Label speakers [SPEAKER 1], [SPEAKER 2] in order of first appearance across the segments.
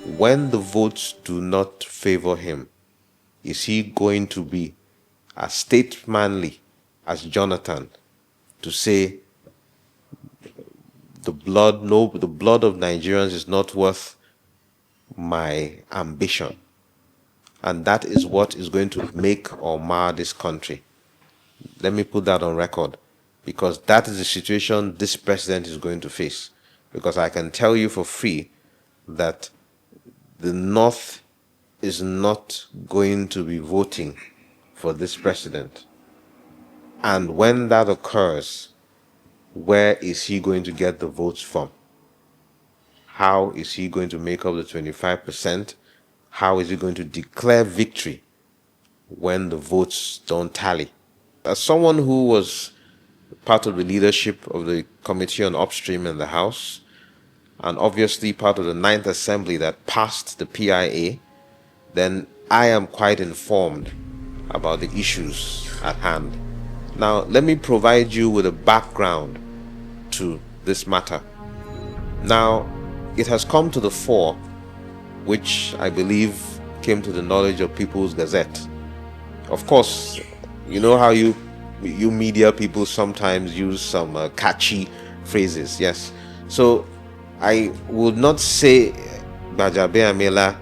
[SPEAKER 1] when the votes do not favor him, is he going to be as statesmanly as Jonathan to say the blood of Nigerians is not worth my ambition? And that is what is going to make or mar this country. Let me put that on record, because that is the situation this president is going to face. Because I can tell you for free that the North is not going to be voting for this president. And when that occurs, where is he going to get the votes from? How is he going to make up the 25%? How is he going to declare victory when the votes don't tally? As someone who was part of the leadership of the Committee on Upstream in the House, and obviously part of the Ninth Assembly that passed the PIA, then I am quite informed about the issues at hand. Now, let me provide you with a background to this matter. Now, it has come to the fore, which I believe came to the knowledge of People's Gazette. Of course, you know how you media people sometimes use some catchy phrases, yes. So I would not say GBAJABIAMILA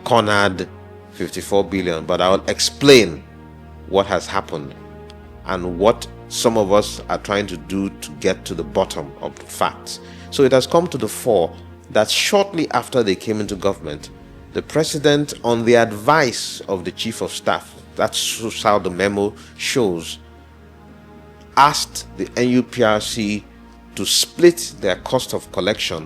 [SPEAKER 1] cornered 54 billion, but I'll explain what has happened and what some of us are trying to do to get to the bottom of the facts. So it has come to the fore that shortly after they came into government, the president, on the advice of the chief of staff, that's how the memo shows, asked the NUPRC to split their cost of collection,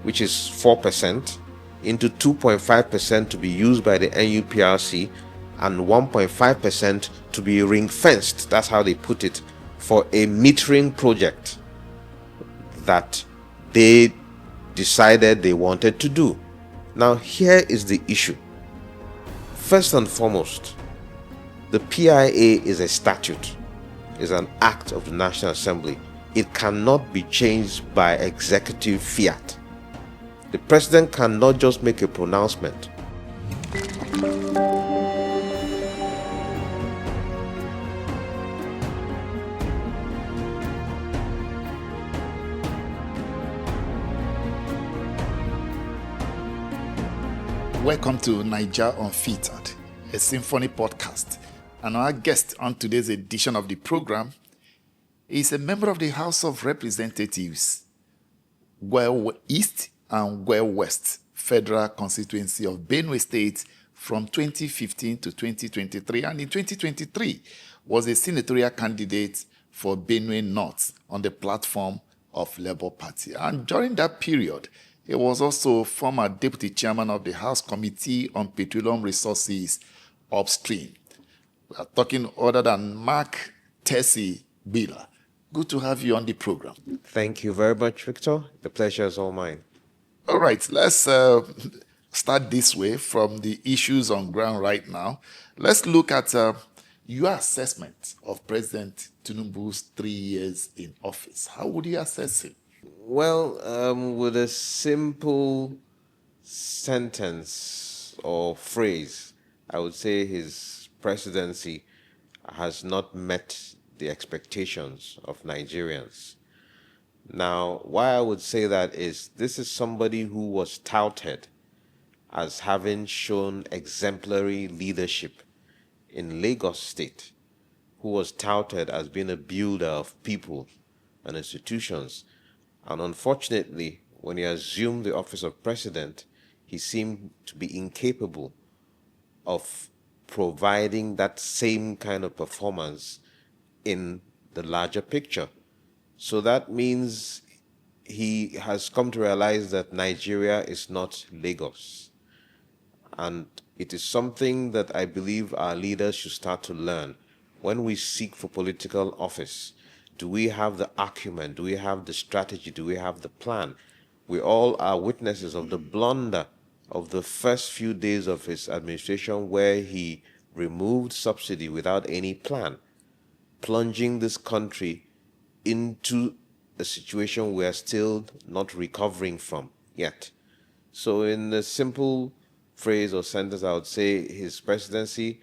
[SPEAKER 1] which is 4%, into 2.5% to be used by the NUPRC and 1.5% to be ring-fenced, that's how they put it, for a metering project that they decided they wanted to do. Now, here is the issue. First and foremost, the PIA is a statute, is an act of the National Assembly. It cannot be changed by executive fiat. The president cannot just make a pronouncement.
[SPEAKER 2] Welcome to Niger Unfiltered, a SYMFONI podcast. And our guest on today's edition of the program is a member of the House of Representatives, Gbillah East and Gbillah West Federal Constituency of Benue State from 2015 to 2023. And in 2023 was a senatorial candidate for Benue North on the platform of Labour Party. And during that period, he was also former deputy chairman of the House Committee on Petroleum Resources Upstream. We are talking other than Mark Tessie Gbillah. Good to have you on the program.
[SPEAKER 1] Thank you very much, Victor. The pleasure is all mine.
[SPEAKER 2] All right, let's start this way from the issues on ground right now. Let's look at your assessment of President Tinubu's 3 years in office. How would you assess him?
[SPEAKER 1] Well, with a simple sentence or phrase, I would say his presidency has not met the expectations of Nigerians. Now, why I would say that is this is somebody who was touted as having shown exemplary leadership in Lagos State, who was touted as being a builder of people and institutions. And unfortunately, when he assumed the office of president, he seemed to be incapable of providing that same kind of performance in the larger picture. So that means he has come to realize that Nigeria is not Lagos. And it is something that I believe our leaders should start to learn. When we seek for political office, do we have the acumen? Do we have the strategy? Do we have the plan? We all are witnesses of the blunder of the first few days of his administration, where he removed subsidy without any plan, plunging this country into a situation we are still not recovering from yet. So in a simple phrase or sentence, I would say his presidency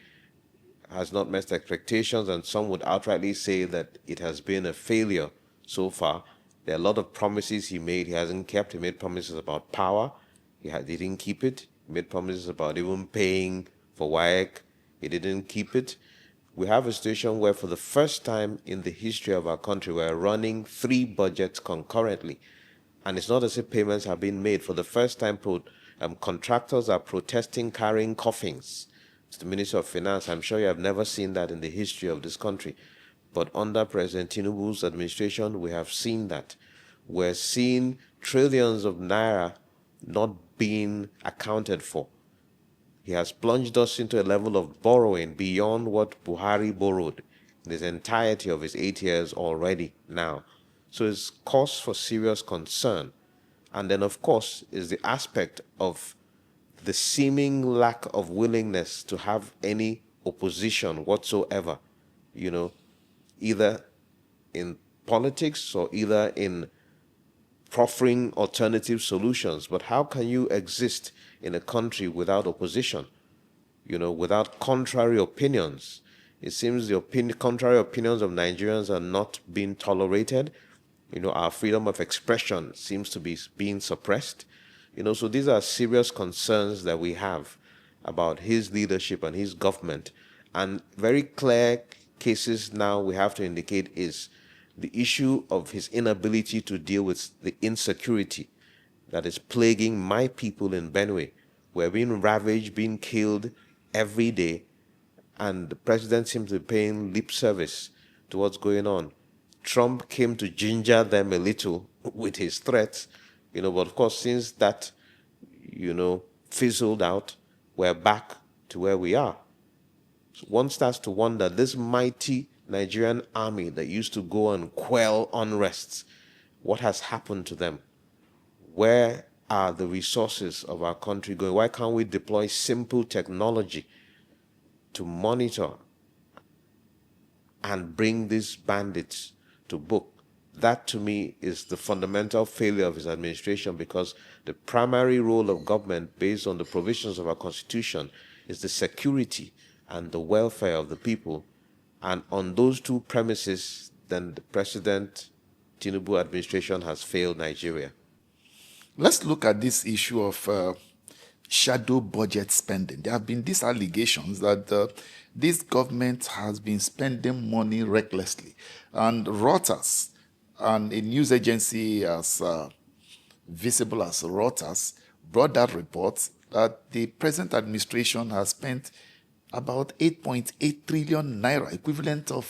[SPEAKER 1] has not met expectations, and some would outrightly say that it has been a failure so far. There are a lot of promises he made, he hasn't kept. He made promises about power, he didn't keep it. He made promises about even paying for WAEC, he didn't keep it. We have a situation where, for the first time in the history of our country, we're running 3 budgets concurrently. And it's not as if payments have been made. For the first time, contractors are protesting, carrying coffins to the Ministry of Finance. I'm sure you have never seen that in the history of this country. But under President Tinubu's administration, we have seen that. We're seeing trillions of naira not being accounted for. He has plunged us into a level of borrowing beyond what Buhari borrowed in his entirety of his 8 years already now. So it's cause for serious concern. And then, of course, is the aspect of the seeming lack of willingness to have any opposition whatsoever, either in politics or either in proffering alternative solutions. But how can you exist in a country without opposition, without contrary opinions? It seems the contrary opinions of Nigerians are not being tolerated. Our freedom of expression seems to be being suppressed. So these are serious concerns that we have about his leadership and his government. And very clear cases now we have to indicate is the issue of his inability to deal with the insecurity that is plaguing my people in Benue. We're being ravaged, being killed every day, and the president seems to be paying lip service to what's going on. Trump came to ginger them a little with his threats, but of course, since that, fizzled out, we're back to where we are. So one starts to wonder, this mighty Nigerian army that used to go and quell unrests, what has happened to them? Where are the resources of our country going? Why can't we deploy simple technology to monitor and bring these bandits to book? That, to me, is the fundamental failure of his administration, because the primary role of government, based on the provisions of our Constitution, is the security and the welfare of the people. And on those two premises, then the President Tinubu administration has failed Nigeria.
[SPEAKER 2] Let's look at this issue of shadow budget spending. There have been these allegations that this government has been spending money recklessly. And Reuters, and a news agency as visible as Reuters, brought that report that the present administration has spent about 8.8 trillion naira, equivalent of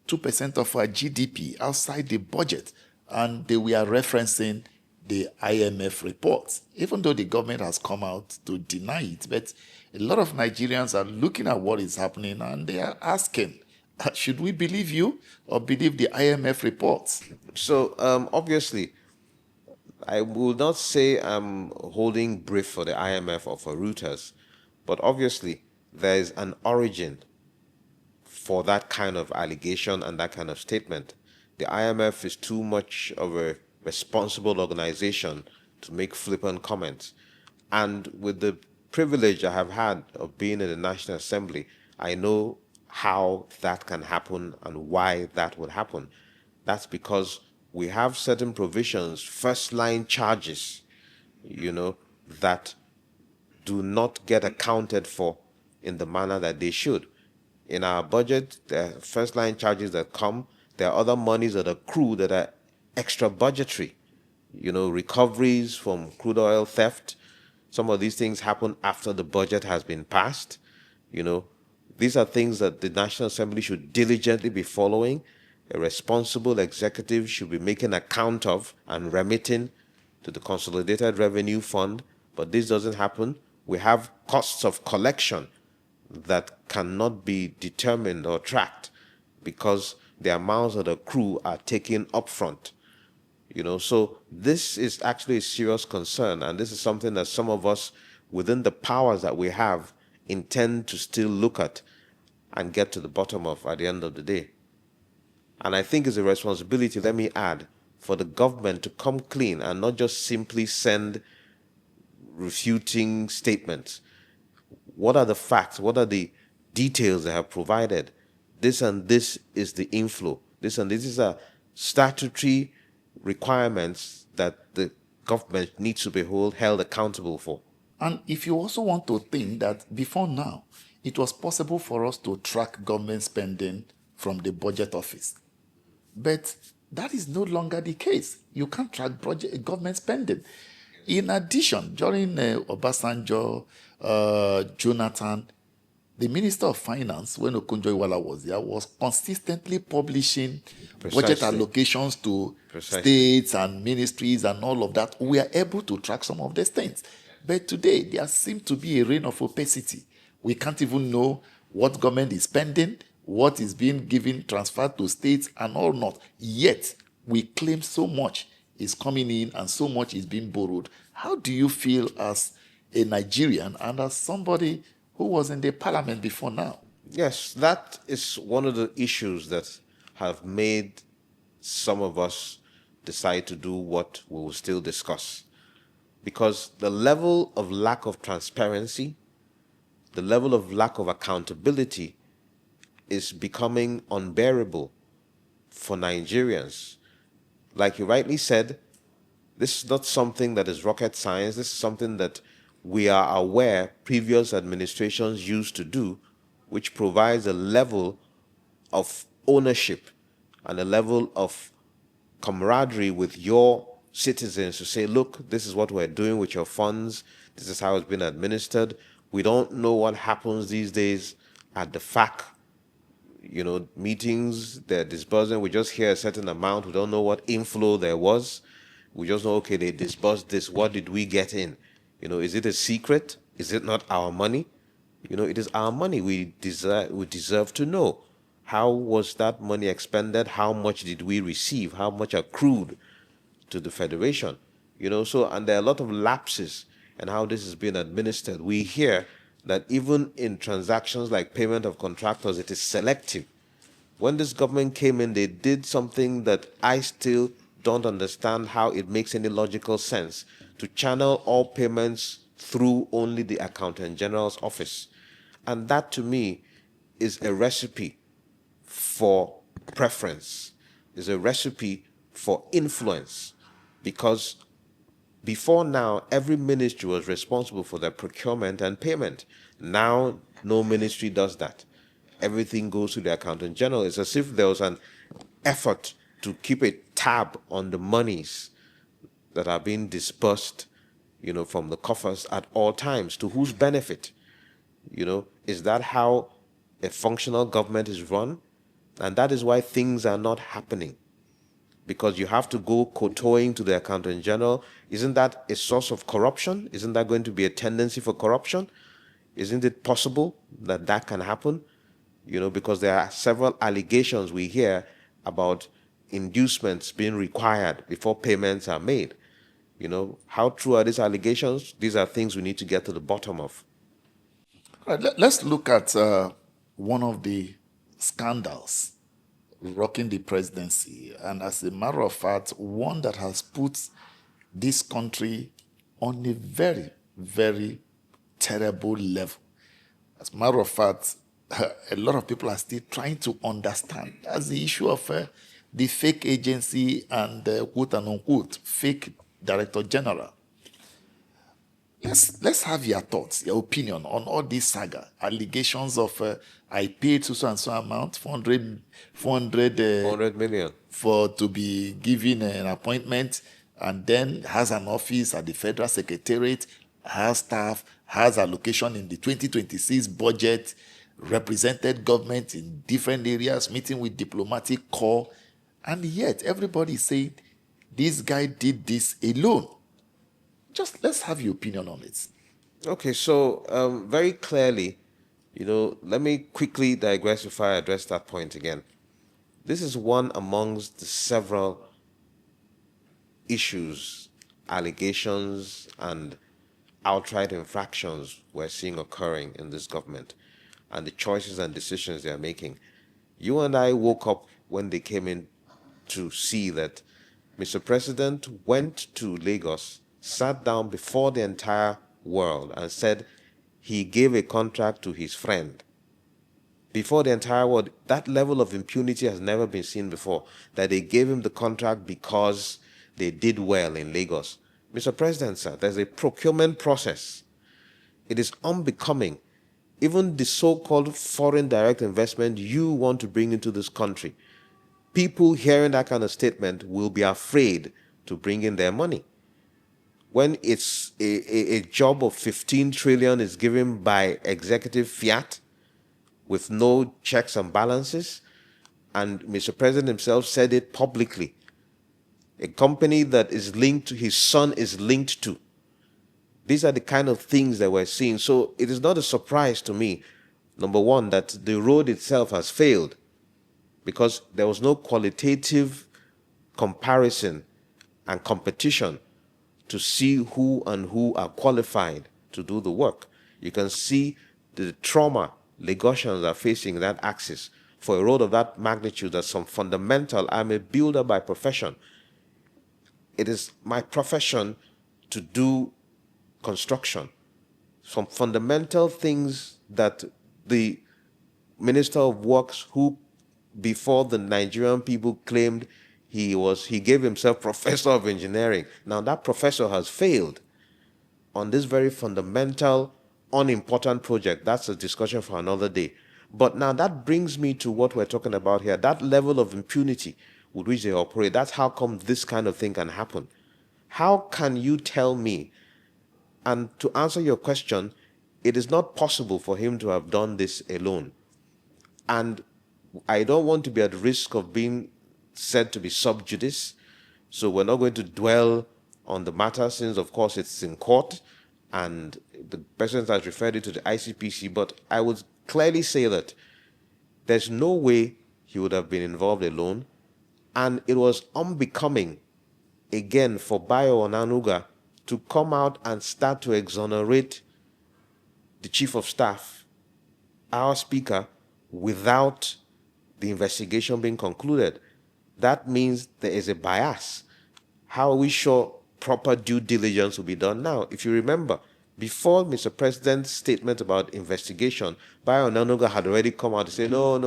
[SPEAKER 2] 2% of our GDP, outside the budget. And they were referencing the IMF report, even though the government has come out to deny it. But a lot of Nigerians are looking at what is happening and they are asking, should we believe you or believe the IMF reports?
[SPEAKER 1] So obviously, I will not say I'm holding brief for the IMF or for Reuters, but obviously there is an origin for that kind of allegation and that kind of statement. The IMF is too much of a responsible organization to make flippant comments. And with the privilege I have had of being in the National Assembly, I know how that can happen and why that would happen. That's because we have certain provisions, first line charges, that do not get accounted for in the manner that they should. In our budget, there are first line charges that come. There are other monies that accrue that are extra budgetary, recoveries from crude oil theft. Some of these things happen after the budget has been passed. These are things that the National Assembly should diligently be following. A responsible executive should be making account of and remitting to the Consolidated Revenue Fund, but this doesn't happen. We have costs of collection that cannot be determined or tracked because the amounts that accrue are taken upfront. So this is actually a serious concern, and this is something that some of us, within the powers that we have, intend to still look at and get to the bottom of at the end of the day. And I think it's a responsibility, let me add, for the government to come clean and not just simply send refuting statements. What are the facts? What are the details they have provided? This and this is the inflow. This and this is a statutory requirements that the government needs to be held accountable for.
[SPEAKER 2] And if you also want to think that before now, it was possible for us to track government spending from the budget office. But that is no longer the case. You can't track government spending. In addition, during Obasanjo, Jonathan, the Minister of Finance, when Okunjo-Iweala was there, was consistently publishing budget allocations to states and ministries and all of that. We are able to track some of these things. But today, there seems to be a reign of opacity. We can't even know what government is spending, what is being given, transferred to states, and all not. Yet, we claim so much is coming in and so much is being borrowed. How do you feel as a Nigerian and as somebody who was in the parliament before now?
[SPEAKER 1] Yes, that is one of the issues that have made some of us decide to do what we will still discuss. Because the level of lack of transparency, the level of lack of accountability is becoming unbearable for Nigerians. Like you rightly said, this is not something that is rocket science. This is something that we are aware previous administrations used to do, which provides a level of ownership and a level of camaraderie with your citizens to say, look, this is what we're doing with your funds. This is how it's been administered. We don't know what happens these days at the FAC, meetings, they're disbursing. We just hear a certain amount. We don't know what inflow there was. We just know, okay, they disbursed this. What did we get in? Is it a secret? Is it not our money? It is our money. We deserve to know. How was that money expended? How much did we receive? How much accrued to the federation? And there are a lot of lapses in how this is being administered. We hear that even in transactions like payment of contractors, it is selective. When this government came in, they did something that I still don't understand how it makes any logical sense, to channel all payments through only the Accountant General's office. And that, to me, is a recipe for preference, is a recipe for influence, because before now, every ministry was responsible for their procurement and payment. Now, no ministry does that. Everything goes to the Accountant General. It's as if there was an effort to keep a tab on the monies that are being disbursed, from the coffers at all times. To whose benefit? Is that how a functional government is run? And that is why things are not happening. Because you have to go kowtowing to the Accountant General. Isn't that a source of corruption? Isn't that going to be a tendency for corruption? Isn't it possible that that can happen? Because there are several allegations we hear about inducements being required before payments are made. How true are these allegations? These are things we need to get to the bottom of.
[SPEAKER 2] All right, let's look at one of the scandals rocking the presidency, and as a matter of fact, one that has put this country on a very, very terrible level. As a matter of fact, a lot of people are still trying to understand. That's the issue of the fake agency and quote and unquote fake director general. Let's have your thoughts, your opinion on all this saga. Allegations of I paid so and so amount, 400
[SPEAKER 1] million
[SPEAKER 2] to be given an appointment, and then has an office at the Federal Secretariat, has staff, has allocation in the 2026 budget, represented government in different areas, meeting with diplomatic corps, and yet everybody is saying this guy did this alone. Just let's have your opinion on it.
[SPEAKER 1] Okay, so very clearly, let me quickly digress before I address that point again. This is one amongst the several issues, allegations, and outright infractions we're seeing occurring in this government, and the choices and decisions they are making. You and I woke up when they came in to see that Mr. President went to Lagos, sat down before the entire world and said he gave a contract to his friend. Before the entire world, that level of impunity has never been seen before, that they gave him the contract because they did well in Lagos. Mr. President, sir, there's a procurement process. It is unbecoming. Even the so-called foreign direct investment you want to bring into this country, people hearing that kind of statement will be afraid to bring in their money. When it's a job of 15 trillion is given by executive fiat with no checks and balances, and Mr. President himself said it publicly, a company that is linked to his son is linked to. These are the kind of things that we're seeing. So it is not a surprise to me, number one, that the road itself has failed because there was no qualitative comparison and competition to see who and who are qualified to do the work. You can see the trauma Lagosians are facing in that axis. For a road of that magnitude, there's some fundamental, I'm a builder by profession. It is my profession to do construction. Some fundamental things that the Minister of Works, who before the Nigerian people claimed he gave himself professor of engineering. Now that professor has failed on this very fundamental, unimportant project. That's a discussion for another day. But now that brings me to what we're talking about here, that level of impunity with which they operate. That's how come this kind of thing can happen. How can you tell me, and to answer your question, it is not possible for him to have done this alone. And I don't want to be at risk of being said to be sub judice, so we're not going to dwell on the matter since, of course, it's in court, and the president has referred it to the ICPC, but I would clearly say that there's no way he would have been involved alone, and it was unbecoming, again, for Bayo Onanuga to come out and start to exonerate the chief of staff, our speaker, without the investigation being concluded. That means there is a bias. How are we sure proper due diligence will be done now? If you remember, before Mr. President's statement about investigation, Bayo Onanuga had already come out to say, no,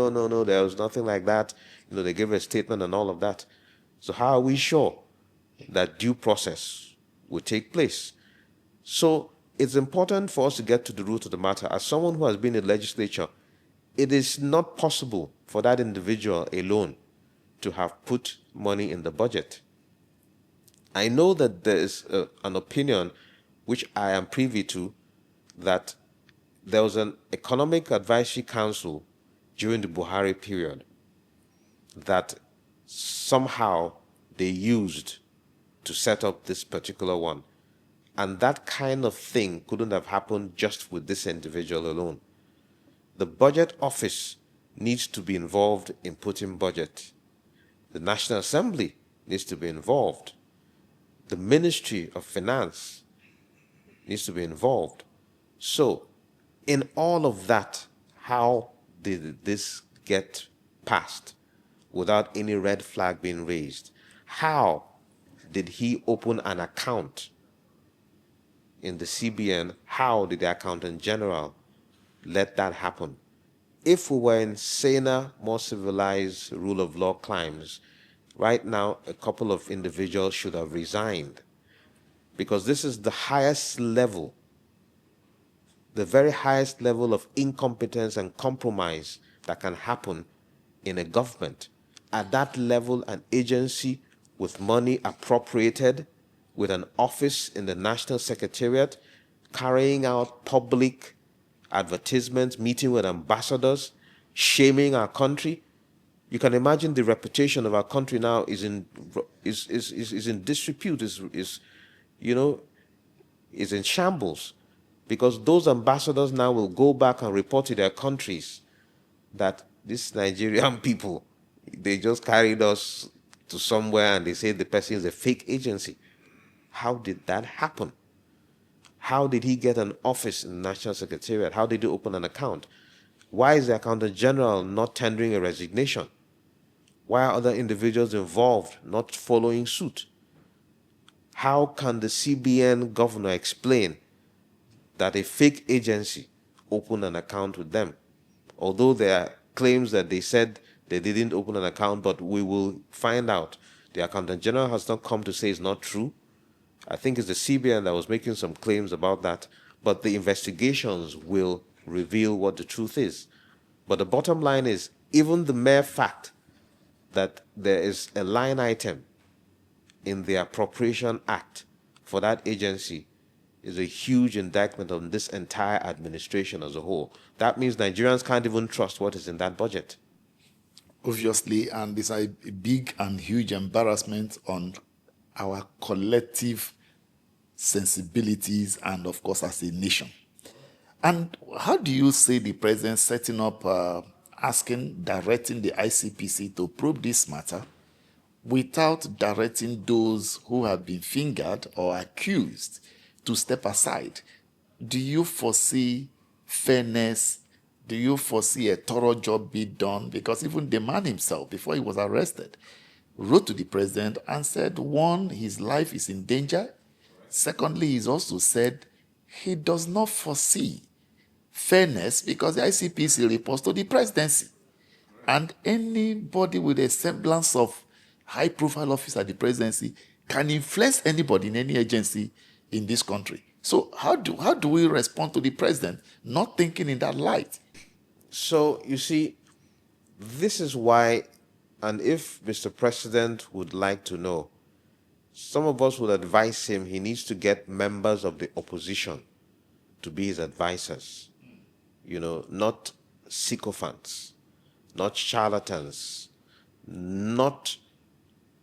[SPEAKER 1] there was nothing like that. They gave a statement and all of that. So how are we sure that due process will take place? So it's important for us to get to the root of the matter. As someone who has been in legislature, it is not possible for that individual alone to have put money in the budget. I know that there is an opinion which I am privy to, that there was an economic advisory council during the Buhari period that somehow they used to set up this particular one. And that kind of thing couldn't have happened just with this individual alone. The budget office needs to be involved in putting budget. The National Assembly needs to be involved. The Ministry of Finance needs to be involved. So, in all of that, how did this get passed without any red flag being raised? How did he open an account in the CBN? How did the Accountant General let that happen? If we were in saner, more civilized rule of law climes, right now a couple of individuals should have resigned, because this is the highest level, the very highest level of incompetence and compromise that can happen in a government. At that level, an agency with money appropriated, with an office in the National Secretariat, carrying out public advertisements, meeting with ambassadors, shaming our country. You can imagine the reputation of our country now is in disrepute, is in shambles, because those ambassadors now will go back and report to their countries that these Nigerian people, they just carried us to somewhere and they say the person is a fake agency. How did that happen? How did he get an office in the National Secretariat? How did he open an account? Why is the Accountant General not tendering a resignation? Why are other individuals involved not following suit? How can the CBN governor explain that a fake agency opened an account with them. Although there are claims that they said they didn't open an account, but we will find out. The Accountant General has not come to say it's not true. I think it's the CBN that was making some claims about that, but the investigations will reveal what the truth is. But the bottom line is, even the mere fact that there is a line item in the Appropriation Act for that agency is a huge indictment on this entire administration as a whole. That means Nigerians can't even trust what is in that budget.
[SPEAKER 2] Obviously, and it's a big and huge embarrassment on our collective sensibilities and, of course, as a nation. And how do you see the president setting up, directing the ICPC to probe this matter without directing those who have been fingered or accused to step aside? Do you foresee fairness? Do you foresee a thorough job be done? Because even the man himself, before he was arrested, wrote to the president and said, one, his life is in danger. Secondly, he's also said he does not foresee fairness because the ICPC reports to the presidency. And anybody with a semblance of high-profile office at the presidency can influence anybody in any agency in this country. So how do we respond to the president not thinking in that light?
[SPEAKER 1] So, you see, this is why, and if Mr. President would like to know, some of us would advise him he needs to get members of the opposition to be his advisors. You know, not sycophants, not charlatans, not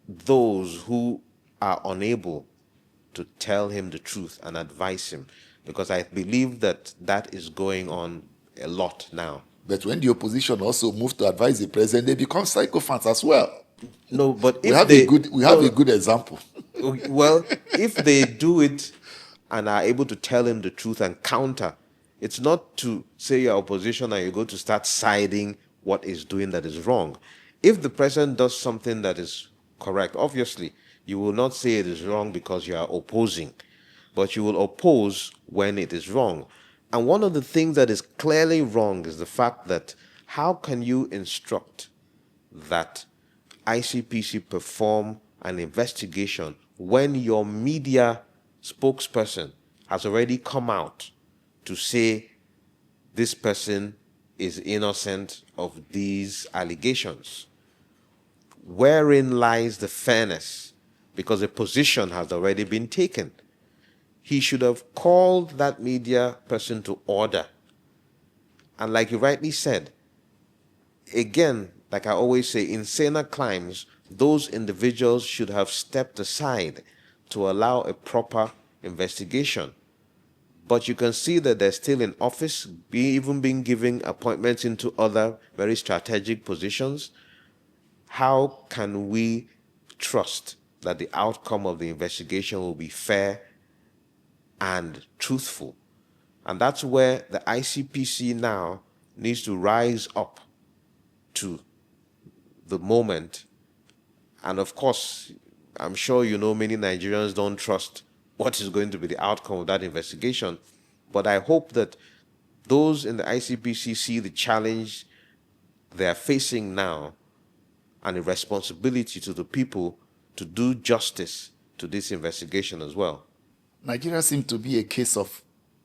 [SPEAKER 1] those who are unable to tell him the truth and advise him, because I believe that that is going on a lot now.
[SPEAKER 2] But when the opposition also move to advise the president, they become sycophants as well.
[SPEAKER 1] No, but
[SPEAKER 2] We
[SPEAKER 1] if
[SPEAKER 2] have a good example.
[SPEAKER 1] well, if they do it and are able to tell him the truth and counter, it's not to say you're opposition and you go to start siding what is doing that is wrong. If the president does something that is correct, obviously, you will not say it is wrong because you are opposing, but you will oppose when it is wrong. And one of the things that is clearly wrong is the fact that how can you instruct that ICPC perform an investigation when your media spokesperson has already come out to say this person is innocent of these allegations? Wherein lies the fairness? Because a position has already been taken. He should have called that media person to order. And like you rightly said, again, like I always say, in saner climes, those individuals should have stepped aside to allow a proper investigation. But you can see that they're still in office, even being given appointments into other very strategic positions. How can we trust that the outcome of the investigation will be fair and truthful? And that's where the ICPC now needs to rise up to the moment. And of course, I'm sure you know many Nigerians don't trust what is going to be the outcome of that investigation. But I hope that those in the ICPC see the challenge they are facing now and the responsibility to the people to do justice to this investigation as well.
[SPEAKER 2] Nigeria seems to be a case of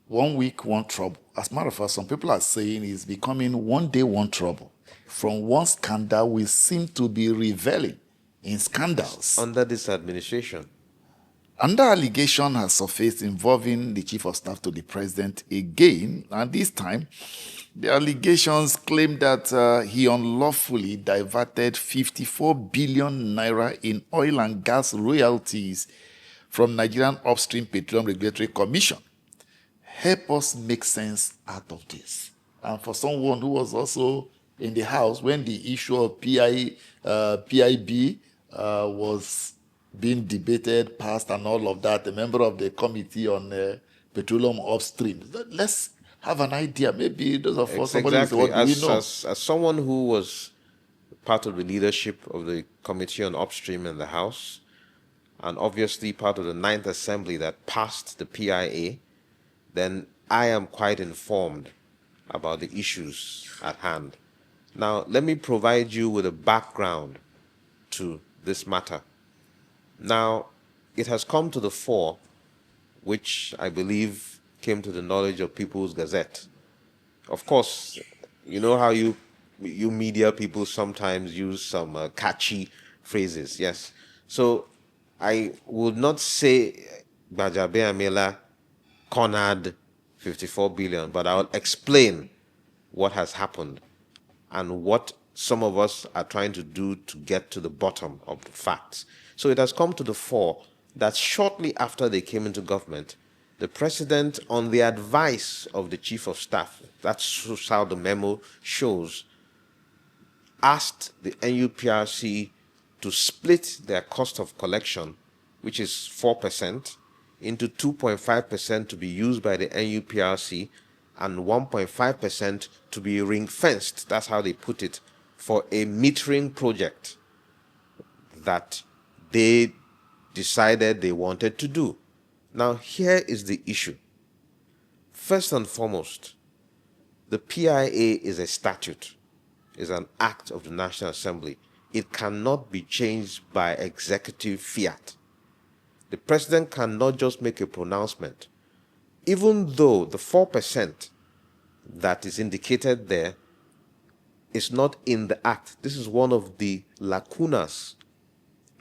[SPEAKER 2] 1 week, one trouble. As a matter of fact, some people are saying it's becoming 1 day, one trouble. From one scandal, we seem to be reveling in scandals.
[SPEAKER 1] Under this administration.
[SPEAKER 2] Another allegation has surfaced involving the chief of staff to the president again, and this time, the allegations claim that he unlawfully diverted 54 billion naira in oil and gas royalties from Nigerian Upstream Petroleum Regulatory Commission. Help us make sense out of this. And for someone who was also in the House when the issue of PIB was being debated, passed, and all of that, a member of the committee on petroleum upstream. Let's have an idea. Maybe those of us, somebody
[SPEAKER 1] Exactly.
[SPEAKER 2] what do we know?
[SPEAKER 1] As someone who was part of the leadership of the committee on upstream in the House, and obviously part of the 9th Assembly that passed the PIA, then I am quite informed about the issues at hand. Now, let me provide you with a background to this matter. Now, it has come to the fore, which I believe came to the knowledge of People's Gazette. Of course, you know how you media people sometimes use some catchy phrases, yes. So I would not say GBAJABIAMILA cornered 54 billion, but I'll explain what has happened and what some of us are trying to do to get to the bottom of the facts. So it has come to the fore that shortly after they came into government, the president, on the advice of the chief of staff, that's how the memo shows, asked the NUPRC to split their cost of collection, which is 4%, into 2.5% to be used by the NUPRC and 1.5% to be ring-fenced, that's how they put it, for a metering project that they decided they wanted to do. Now, here is the issue. First and foremost, the PIA is a statute, is an act of the National Assembly. It cannot be changed by executive fiat. The president cannot just make a pronouncement. Even though the 4% that is indicated there is not in the act. This is one of the lacunas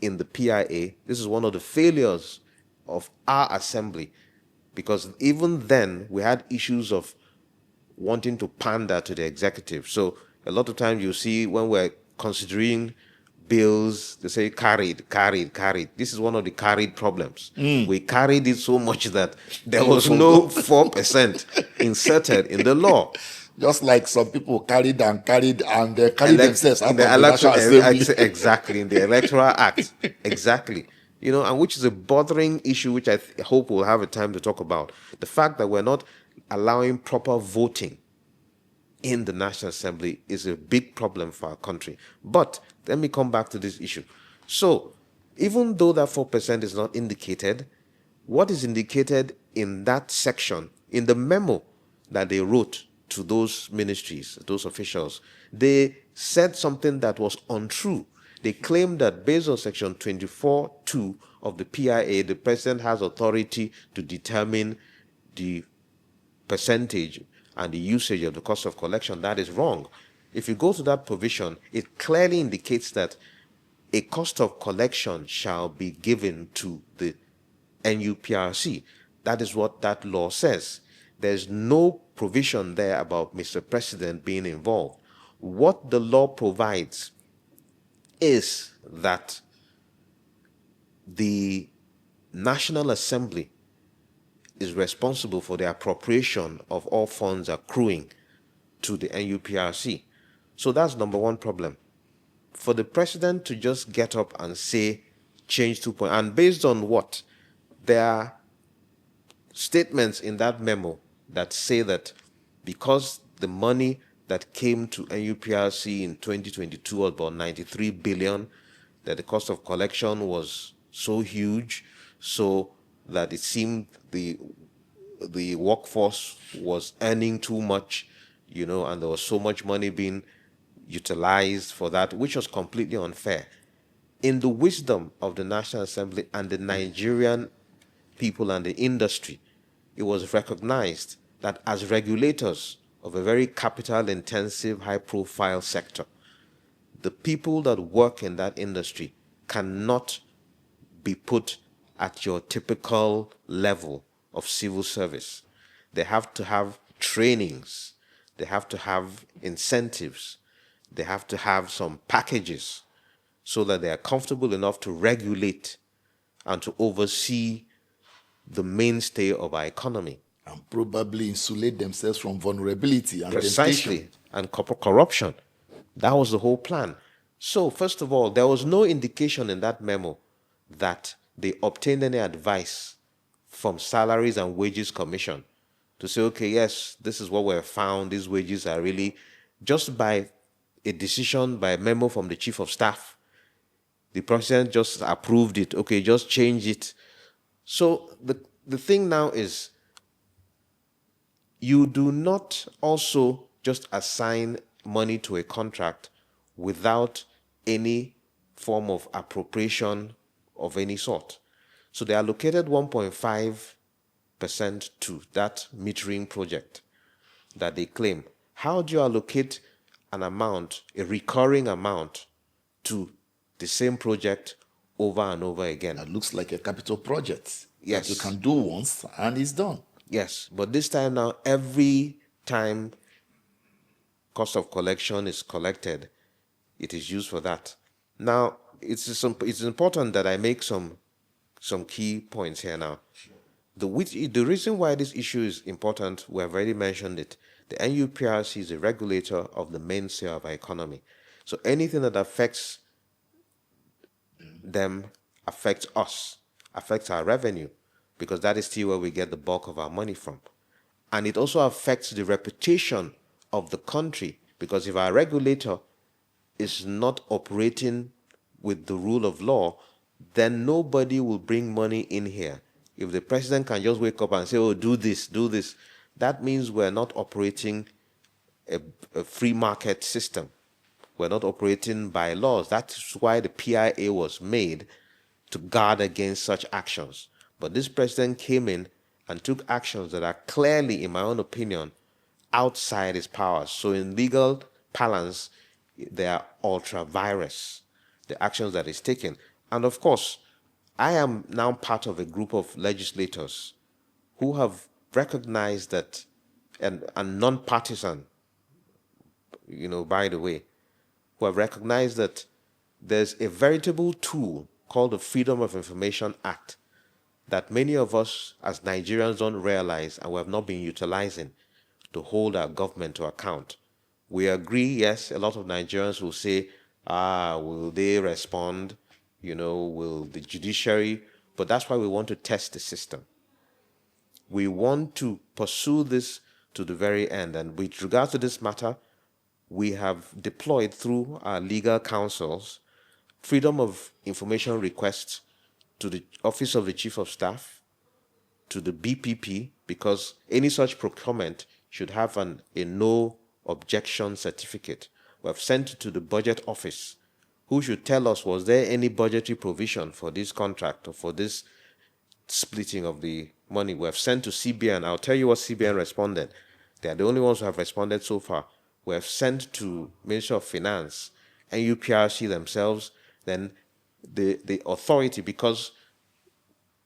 [SPEAKER 1] in the PIA. This is one of the failures of our assembly, because even then we had issues of wanting to pander to the executive. So a lot of times you see when we're considering bills, they say carried. This is one of the carried problems. We carried it so much that there was no 4% inserted in the law.
[SPEAKER 2] Just like some people carried and carried themselves out of the
[SPEAKER 1] electoral,
[SPEAKER 2] National Assembly.
[SPEAKER 1] exactly, in the Electoral Act. Exactly. You know, and which is a bothering issue, which I hope we'll have a time to talk about. The fact that we're not allowing proper voting in the National Assembly is a big problem for our country. But let me come back to this issue. So, even though that 4% is not indicated, what is indicated in that section, in the memo that they wrote to those ministries, those officials, they said something that was untrue. They claimed that based on section 24(2) of the PIA, the president has authority to determine the percentage and the usage of the cost of collection. That is wrong. If you go to that provision, it clearly indicates that a cost of collection shall be given to the NUPRC. That is what that law says. There's no provision there about Mr. President being involved. What the law provides is that the National Assembly is responsible for the appropriation of all funds accruing to the NUPRC. So that's number one problem. For the president to just get up and say, change 2 point, and based on what? There are statements in that memo that say that because the money that came to NUPRC in 2022 was about 93 billion, that the cost of collection was so huge, so that it seemed the workforce was earning too much, you know, and there was so much money being utilized for that, which was completely unfair. In the wisdom of the National Assembly and the Nigerian people and the industry, it was recognized that as regulators of a very capital-intensive, high-profile sector, the people that work in that industry cannot be put at your typical level of civil service. They have to have trainings. They have to have incentives. They have to have some packages so that they are comfortable enough to regulate and to oversee the mainstay of our economy.
[SPEAKER 2] And probably insulate themselves from vulnerability and
[SPEAKER 1] Precisely.
[SPEAKER 2] temptation.
[SPEAKER 1] And corruption. That was the whole plan. So, first of all, there was no indication in that memo that they obtained any advice from Salaries and Wages Commission to say, okay, yes, this is what we have found. These wages are really just by a decision, by a memo from the chief of staff. The president just approved it. Okay, just change it. So the thing now is, You do not also just assign money to a contract without any form of appropriation of any sort. So they allocated 1.5% to that metering project that they claim. How do you allocate an amount, a recurring amount, to the same project over and over again?
[SPEAKER 2] That looks like a capital project.
[SPEAKER 1] Yes.
[SPEAKER 2] That you can do once and it's done.
[SPEAKER 1] Yes, but this time now, every time cost of collection is collected, it is used for that. Now, it's important that I make some key points here now. The reason why this issue is important, we have already mentioned it. The NUPRC is a regulator of the mainstay of our economy. So anything that affects them affects us, affects our revenue, because that is still where we get the bulk of our money from. And it also affects the reputation of the country, because if our regulator is not operating with the rule of law, then nobody will bring money in here. If the president can just wake up and say, oh, do this, that means we're not operating a free market system. We're not operating by laws. That's why the PIA was made, to guard against such actions. But this president came in and took actions that are clearly, in my own opinion, outside his powers. So in legal parlance, they are ultra-virus, the actions that he's taken. And of course, I am now part of a group of legislators who have recognized that, and non-partisan, by the way, who have recognized that there's a veritable tool called the Freedom of Information Act that many of us as Nigerians don't realize and we have not been utilizing to hold our government to account. We agree, yes, a lot of Nigerians will say, will they respond? Will the judiciary? But that's why we want to test the system. We want to pursue this to the very end. And with regard to this matter, we have deployed through our legal counsels freedom of information requests to the Office of the Chief of Staff, to the BPP, because any such procurement should have a no objection certificate. We have sent it to the Budget Office, who should tell us, was there any budgetary provision for this contract or for this splitting of the money? We have sent to CBN. I'll tell you what CBN responded. They are the only ones who have responded so far. We have sent to Ministry of Finance and UPRC themselves, then the authority, because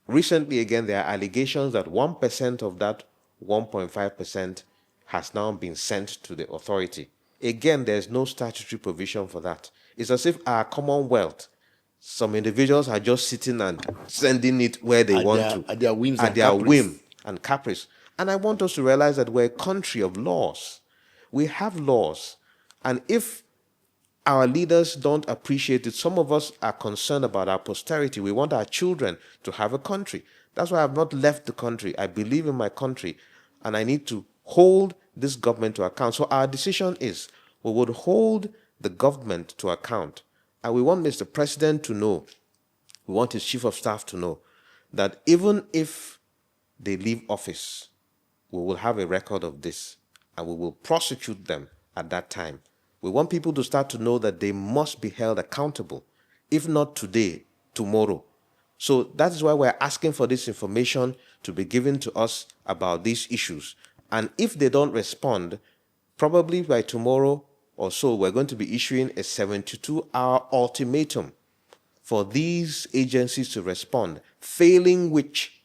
[SPEAKER 1] recently, again, there are allegations that 1% of that 1.5% has now been sent to the authority. Again, there's no statutory provision for that. It's as if our Commonwealth, some individuals are just sitting and sending it where they want to.
[SPEAKER 2] At their whims
[SPEAKER 1] at
[SPEAKER 2] and
[SPEAKER 1] their
[SPEAKER 2] caprice.
[SPEAKER 1] whim and caprice. And I want us to realize that we're a country of laws. We have laws. And if our leaders don't appreciate it, some of us are concerned about our posterity. We want our children to have a country. That's why I've not left the country. I believe in my country, and I need to hold this government to account. So our decision is, we would hold the government to account. And we want Mr. President to know, we want his Chief of Staff to know, that even if they leave office, we will have a record of this, and we will prosecute them at that time. We want people to start to know that they must be held accountable, if not today, tomorrow. So that is why we're asking for this information to be given to us about these issues. And if they don't respond, probably by tomorrow or so, we're going to be issuing a 72-hour ultimatum for these agencies to respond, failing which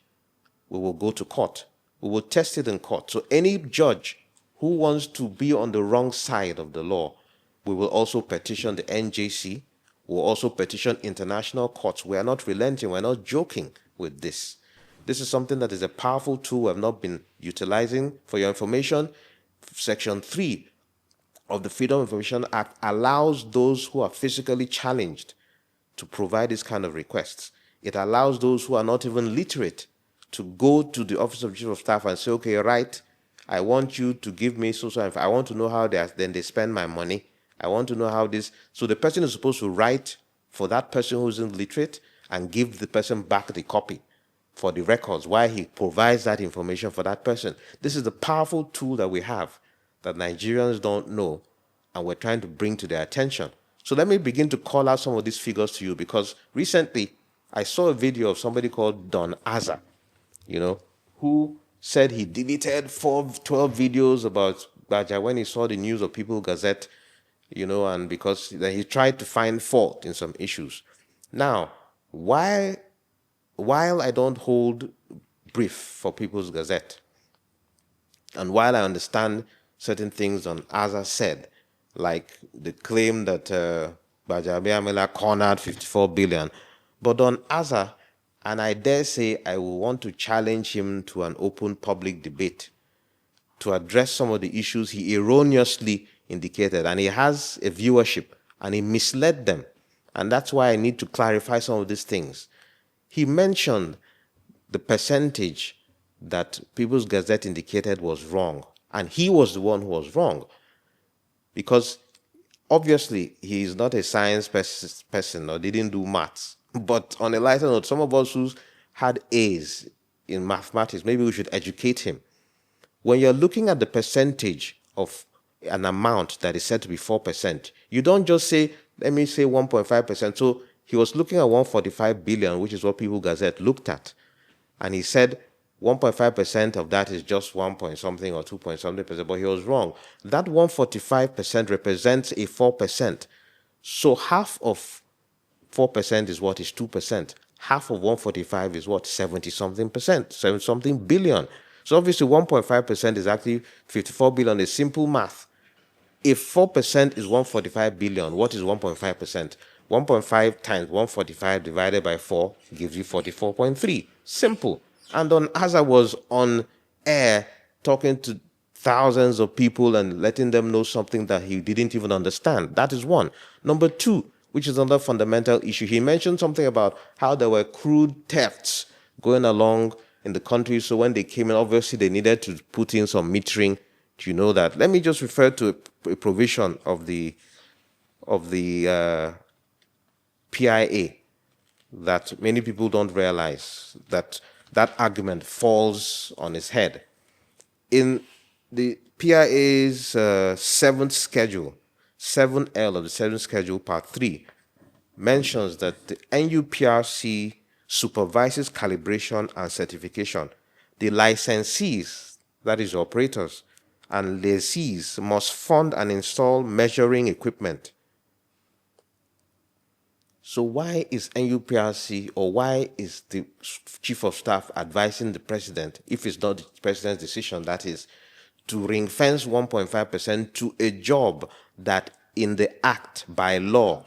[SPEAKER 1] we will go to court. We will test it in court. So any judge who wants to be on the wrong side of the law, we will also petition the NJC. We'll also petition international courts. We are not relenting. We're not joking with this. This is something that is a powerful tool we have not been utilizing. For your information, Section 3 of the Freedom of Information Act allows those who are physically challenged to provide this kind of requests. It allows those who are not even literate to go to the Office of Chief of Staff and say, okay, right, I want you to give me I want to know how they spend my money. I want to know how this. So the person is supposed to write for that person who isn't literate and give the person back the copy. for the records, why he provides that information for that person. This is the powerful tool that we have that Nigerians don't know, and we're trying to bring to their attention. So let me begin to call out some of these figures to you, because recently I saw a video of somebody called Don Aza, who said he deleted 12 videos about Baja when he saw the news of People Gazette, and because he tried to find fault in some issues. Now, while I don't hold brief for People's Gazette, and while I understand certain things on Aza said, like the claim that GBAJABIAMILA cornered 54 billion, but on Aza, and I dare say I will want to challenge him to an open public debate to address some of the issues he erroneously indicated. And he has a viewership, and he misled them. And that's why I need to clarify some of these things. He mentioned the percentage that People's Gazette indicated was wrong. And he was the one who was wrong. Because obviously he is not a science person or didn't do maths. But on a lighter note, some of us who had A's in mathematics, maybe we should educate him. When you're looking at the percentage of an amount that is said to be 4%, you don't just say, let me say 1.5%. So he was looking at 145 billion, which is what People Gazette looked at. And he said 1.5% of that is just 1 point something or 2 point something percent, but he was wrong. That 145% represents a 4%. So half of 4% is what is 2%. Half of 145 is what? 70 something percent, 70 something billion. So obviously 1.5% is actually 54 billion. Is simple math. If 4% is 145 billion, what is 1.5%? 1.5 times 145 divided by 4 gives you 44.3. Simple. And Don Aza was on air talking to thousands of people and letting them know something that he didn't even understand. That is one. Number two, which is another fundamental issue, he mentioned something about how there were crude thefts going along in the country. So when they came in, obviously they needed to put in some metering. Do you know that? Let me just refer to a provision of the PIA that many people don't realize, that argument falls on its head. In the PIA's seventh schedule, 7L of the seventh schedule, part 3, mentions that the NUPRC supervises calibration and certification. The licensees, that is operators, and lessees must fund and install measuring equipment. So why is NUPRC, or why is the Chief of Staff advising the President, if it's not the President's decision, that is, to ring-fence 1.5% to a job that in the Act, by law,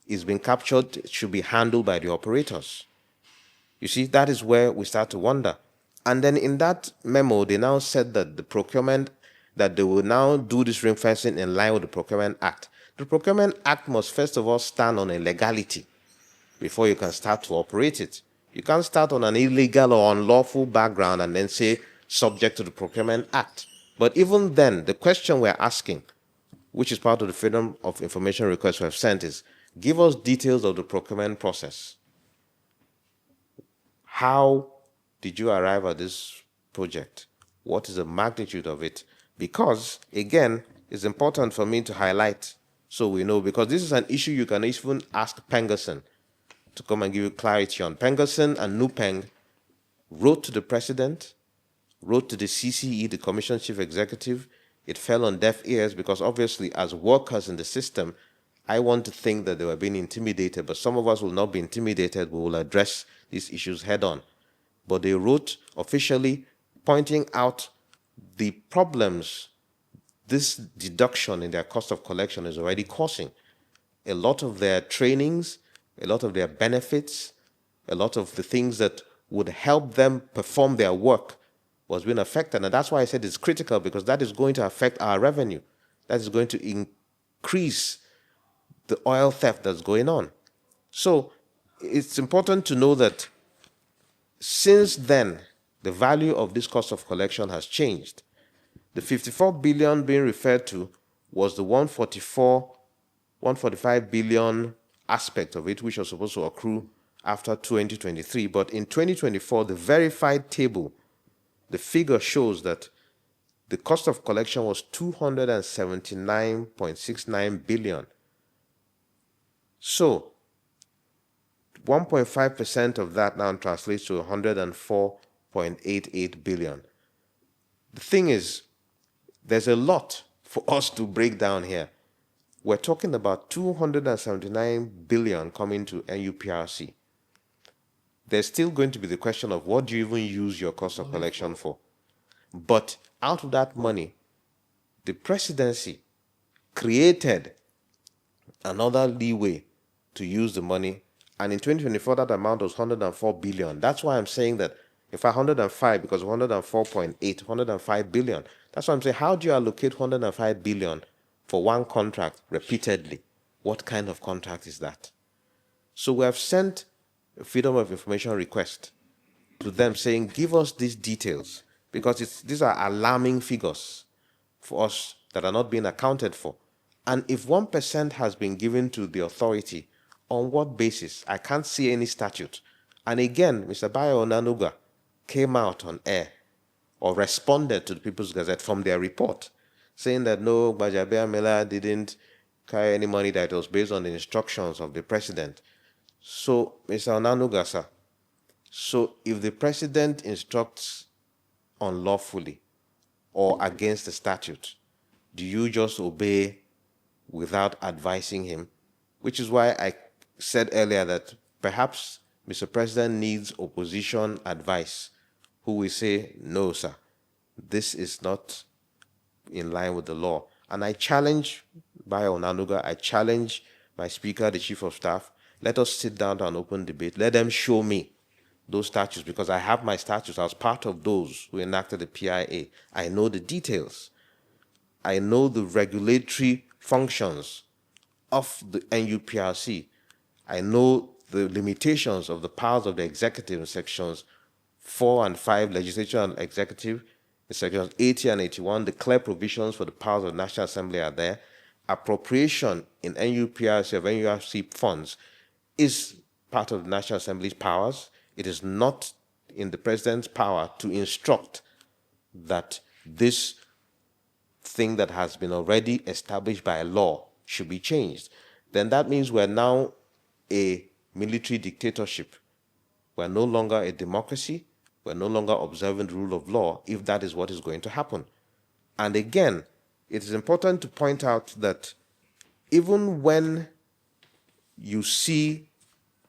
[SPEAKER 1] is being captured, should be handled by the operators? You see, that is where we start to wonder. And then in that memo, they now said that the procurement, that they will now do this ring fencing in line with the Procurement Act. The Procurement Act must first of all stand on a legality before you can start to operate it. You can't start on an illegal or unlawful background and then say subject to the Procurement Act. But even then, the question we're asking, which is part of the Freedom of Information request we have sent, is give us details of the procurement process. How did you arrive at this project? What is the magnitude of it? Because, again, it's important for me to highlight so we know, because this is an issue you can even ask Pengerson to come and give you clarity on. Pengerson and NUPENG wrote to the President, wrote to the CCE, the Commission Chief Executive. It fell on deaf ears because obviously as workers in the system, I want to think that they were being intimidated, but some of us will not be intimidated. We will address these issues head on. But they wrote officially pointing out the problems this deduction in their cost of collection is already causing. A lot of their trainings, a lot of their benefits, a lot of the things that would help them perform their work was being affected. And that's why I said it's critical, because that is going to affect our revenue. That is going to increase the oil theft that's going on. So it's important to know that since then, the value of this cost of collection has changed. The 54 billion being referred to was the 145 billion aspect of it, which was supposed to accrue after 2023. But in 2024, the verified table, the figure shows that the cost of collection was 279.69 billion. So 1.5% of that now translates to 104.88 billion. The thing is, there's a lot for us to break down here. We're talking about 279 billion coming to NUPRC. There's still going to be the question of what do you even use your cost of collection for? But out of that money, the presidency created another leeway to use the money. And in 2024, that amount was 104 billion. That's why I'm saying that, in fact, 105, because 104.8, 105 billion. That's why I'm saying, how do you allocate 105 billion for one contract repeatedly? What kind of contract is that? So we have sent a Freedom of Information request to them saying, give us these details, because these are alarming figures for us that are not being accounted for. And if 1% has been given to the authority, on what basis? I can't see any statute. And again, Mr. Bayo Onanuga came out on air or responded to the People's Gazette from their report, saying that no, GBAJABIAMILA didn't carry any money, that it was based on the instructions of the president. So, Mr. Onanuga, sir, so if the president instructs unlawfully or against the statute, do you just obey without advising him? Which is why I said earlier that perhaps Mr. President needs opposition advice, who will say, no, sir, this is not in line with the law. And I challenge Bayo Onanuga, I challenge my speaker, the chief of staff, let us sit down to an open debate. Let them show me those statutes, because I have my statutes. I was part of those who enacted the PIA. I know the details. I know the regulatory functions of the NUPRC. I know the limitations of the powers of the executive in sections 4 and 5, legislature and executive, in sections 80 and 81. The clear provisions for the powers of the National Assembly are there. Appropriation in NUPRC of NURC funds is part of the National Assembly's powers. It is not in the president's power to instruct that this thing that has been already established by law should be changed. Then that means we're now a military dictatorship. We're no longer a democracy. We're no longer observing the rule of law, if that is what is going to happen. And again, it is important to point out that even when you see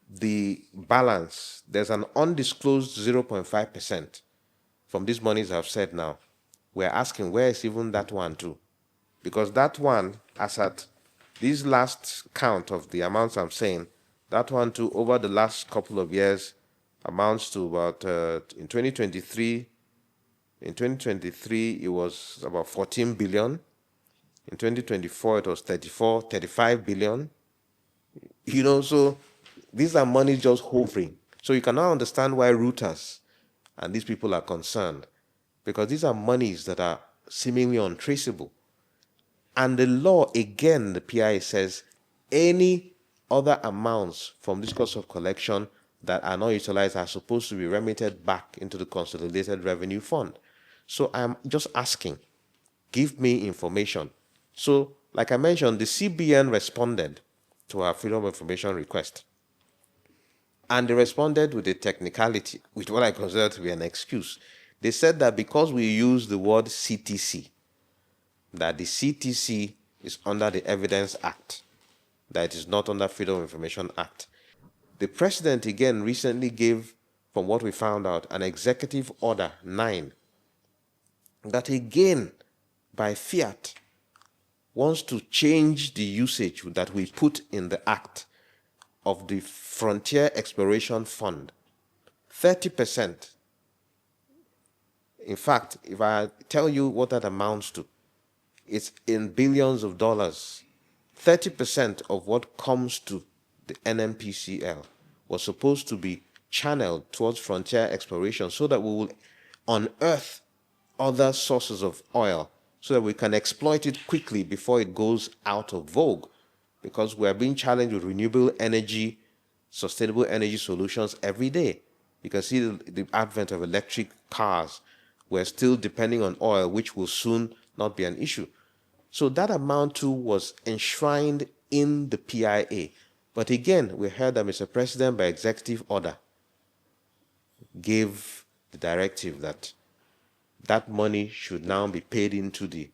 [SPEAKER 1] the balance, there's an undisclosed 0.5% from these monies I've said now. We're asking, where is even that one too? Because that one, as at this last count of the amounts I'm saying, that one too, over the last couple of years, amounts to about, in 2023, it was about 14 billion. In 2024, it was 35 billion. You know, so these are money just hovering. So you can now understand why Reuters and these people are concerned, because these are monies that are seemingly untraceable. And the law, again, the PI says, any other amounts from this cost of collection that are not utilized are supposed to be remitted back into the Consolidated Revenue Fund. So I'm just asking, give me information. So, like I mentioned, the CBN responded to our Freedom of Information request. And they responded with a technicality, with what I consider to be an excuse. They said that because we use the word CTC, that the CTC is under the Evidence Act, that it is not under Freedom of Information Act. The president, again, recently gave, from what we found out, an executive order 9, that again, by fiat, wants to change the usage that we put in the Act of the Frontier Exploration Fund. 30%. In fact, if I tell you what that amounts to, it's in billions of dollars. 30% of what comes to the NNPCL was supposed to be channeled towards frontier exploration so that we will unearth other sources of oil so that we can exploit it quickly before it goes out of vogue, because we are being challenged with renewable energy sustainable energy solutions every day. You can see the advent of electric cars. We're still depending on oil, which will soon not be an issue. So that amount too was enshrined in the PIA. But again, we heard that Mr. President, by executive order, gave the directive that that money should now be paid into the,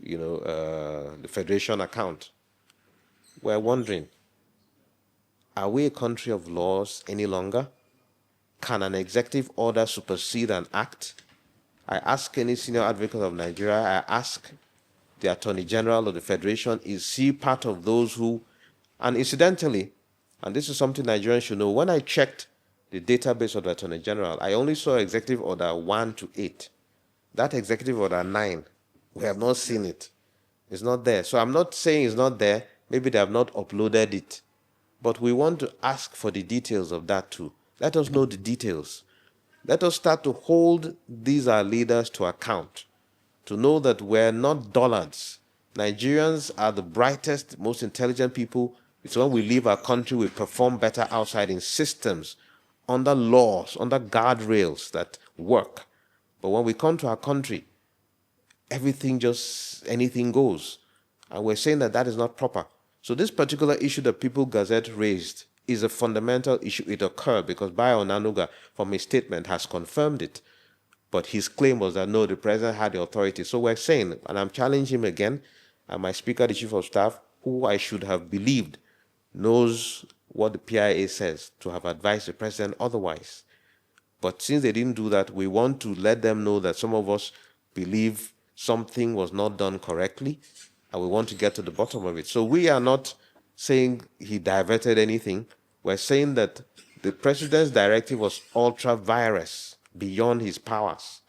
[SPEAKER 1] the federation account. We're wondering, are we a country of laws any longer? Can an executive order supersede an act? I ask any senior advocate of Nigeria, I ask the Attorney General of the Federation, is he part of those who, and incidentally, and this is something Nigerians should know, when I checked the database of the Attorney General, I only saw Executive Order 1 to 8. That Executive Order 9, we have not seen it. It's not there. So I'm not saying it's not there. Maybe they have not uploaded it. But we want to ask for the details of that too. Let us know the details. Let us start to hold these our leaders to account, to know that we're not dullards. Nigerians are the brightest, most intelligent people. It's when we leave our country, we perform better outside in systems, under laws, under guardrails that work. But when we come to our country, anything goes. And we're saying that that is not proper. So this particular issue that People Gazette raised is a fundamental issue. It occurred because Bayo Onanuga, from his statement, has confirmed it. But his claim was that, no, the president had the authority. So we're saying, and I'm challenging him again, and my speaker, the chief of staff, who I should have believed knows what the PIA says, to have advised the president otherwise. But since they didn't do that, we want to let them know that some of us believe something was not done correctly, and we want to get to the bottom of it. So we are not saying he diverted anything. We're saying that the president's directive was ultra-virus, beyond his powers.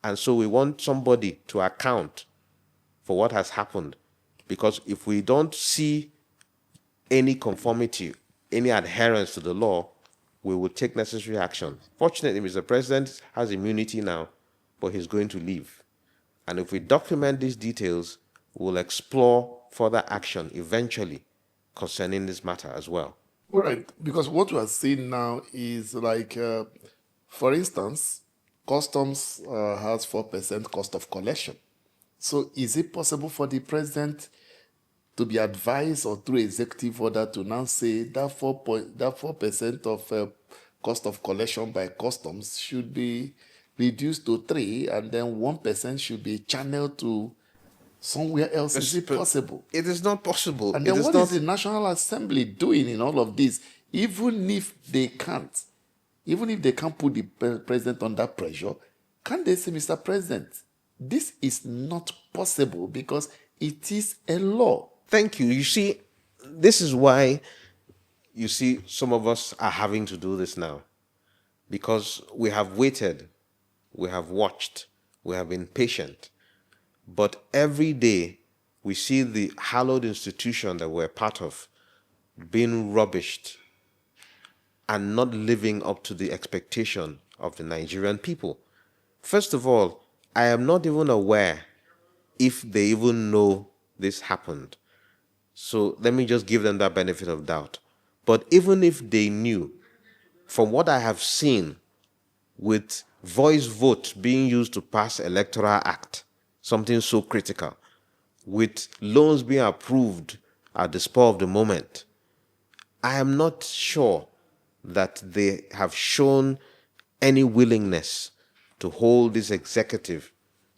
[SPEAKER 1] And so we want somebody to account for what has happened. Because if we don't see any conformity, any adherence to the law, we will take necessary action. Fortunately, Mr. President has immunity now, but he's going to leave. And if we document these details, we'll explore further action eventually concerning this matter as well.
[SPEAKER 2] All right, because what we are seeing now is like, for instance, customs has 4% cost of collection. So is it possible for the president to be advised or through executive order to now say that 4% of cost of collection by customs should be reduced to 3%, and then 1% should be channeled to somewhere else? Is it possible?
[SPEAKER 1] It is not possible.
[SPEAKER 2] And then what is the National Assembly doing in all of this? Even if they can't put the president under pressure, can't they say, Mr. President, this is not possible because it is a law?
[SPEAKER 1] Thank you. You see, this is why you see some of us are having to do this now. Because we have waited, we have watched, we have been patient. But every day we see the hallowed institution that we're part of being rubbished and not living up to the expectation of the Nigerian people. First of all, I am not even aware if they even know this happened. So let me just give them that benefit of doubt. But even if they knew, from what I have seen with voice vote being used to pass electoral act, something so critical, with loans being approved at the spur of the moment, I am not sure that they have shown any willingness to hold this executive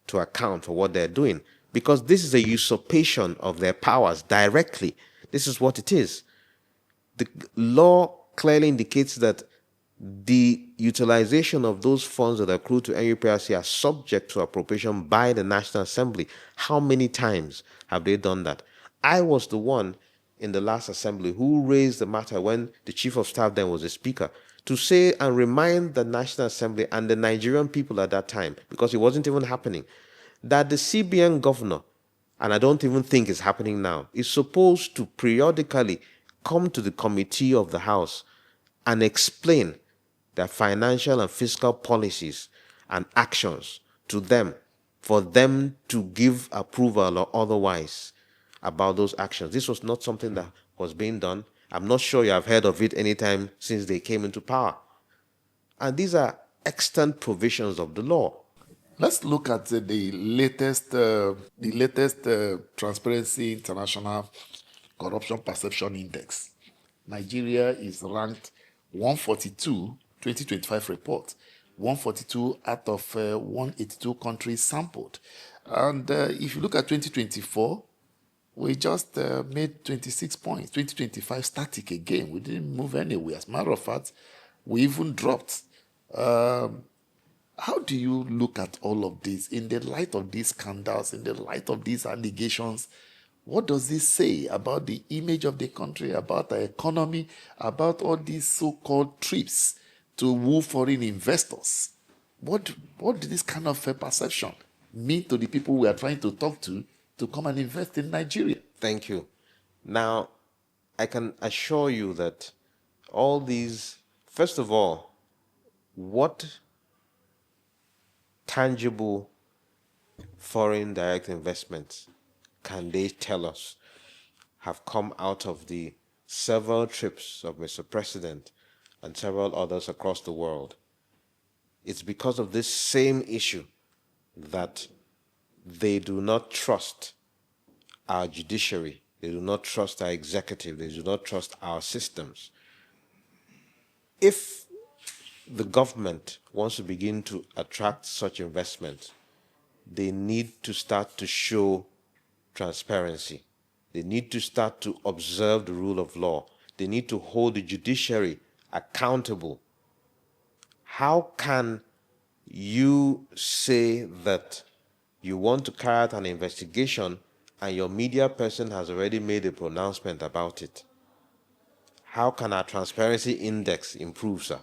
[SPEAKER 1] to account for what they're doing, because this is a usurpation of their powers directly. This is what it is. The law clearly indicates that the utilization of those funds that accrue to NUPRC are subject to appropriation by the National Assembly. How many times have they done that? I was the one in the last assembly who raised the matter when the chief of staff then was the speaker, to say and remind the National Assembly and the Nigerian people at that time, because it wasn't even happening, that the CBN governor, and I don't even think it's happening now, is supposed to periodically come to the committee of the House and explain their financial and fiscal policies and actions to them, for them to give approval or otherwise about those actions. This was not something that was being done. I'm not sure you have heard of it anytime since they came into power. And these are extant provisions of the law.
[SPEAKER 2] Let's look at the latest Transparency International Corruption Perception Index. Nigeria is ranked 142, 2025 report, 142 out of 182 countries sampled. And if you look at 2024, we just made 26 points. 2025 static again. We didn't move anywhere. As a matter of fact, we even dropped. How do you look at all of this in the light of these scandals, in the light of these allegations? What does this say about the image of the country, about the economy, about all these so-called trips to woo foreign investors? What did this kind of perception mean to the people we are trying to talk to come and invest in Nigeria?
[SPEAKER 1] Thank you. Now, I can assure you that all these, first of all, what tangible foreign direct investments can they tell us have come out of the several trips of Mr. President and several others across the world? It's because of this same issue that they do not trust our judiciary, they do not trust our executive, they do not trust our systems. If the government wants to begin to attract such investment, they need to start to show transparency. They need to start to observe the rule of law. They need to hold the judiciary accountable. How can you say that you want to carry out an investigation and your media person has already made a pronouncement about it? How can our transparency index improve, sir?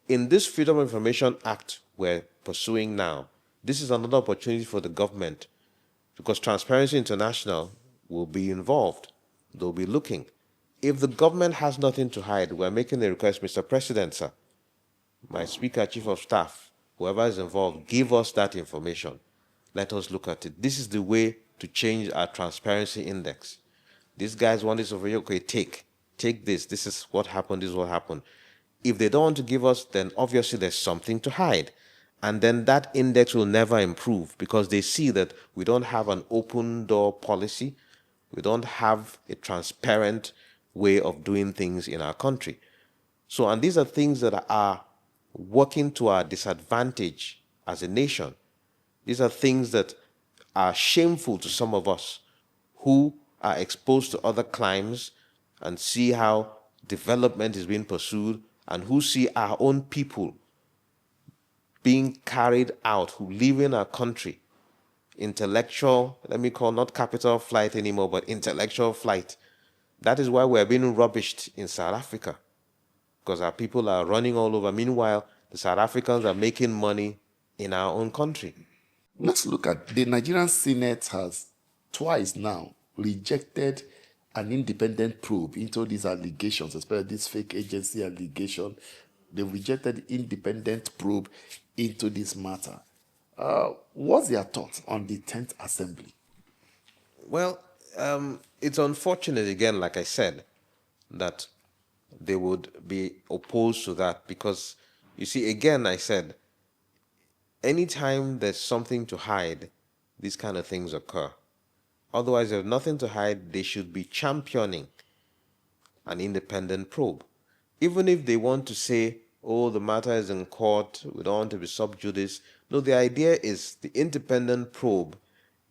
[SPEAKER 1] In this Freedom of Information Act we're pursuing now, this is another opportunity for the government, because Transparency International will be involved. They'll be looking. If the government has nothing to hide, we're making a request, Mr. President, sir, my Speaker, Chief of Staff, whoever is involved, give us that information. Let us look at it. This is the way to change our transparency index. These guys want this over here. Okay, take this. This is what happened. This is what happened. If they don't want to give us, then obviously there's something to hide. And then that index will never improve, because they see that we don't have an open door policy. We don't have a transparent way of doing things in our country. So, and these are things that are working to our disadvantage as a nation. These are things that are shameful to some of us who are exposed to other climes and see how development is being pursued, and who see our own people being carried out, who live in our country, intellectual, let me call not capital flight anymore, but intellectual flight. That is why we're being rubbished in South Africa, because our people are running all over. Meanwhile, the South Africans are making money in our own country.
[SPEAKER 2] Let's look at the Nigerian Senate has twice now rejected an independent probe into these allegations, especially this fake agency allegation. They rejected independent probe into this matter. What's their thoughts on the 10th Assembly?
[SPEAKER 1] Well, it's unfortunate, again, like I said, that they would be opposed to that, because, you see, again, I said, anytime there's something to hide, these kind of things occur. Otherwise, there's nothing to hide. They should be championing an independent probe. Even if they want to say, oh, the matter is in court, we don't want to be sub judice. No, the idea is the independent probe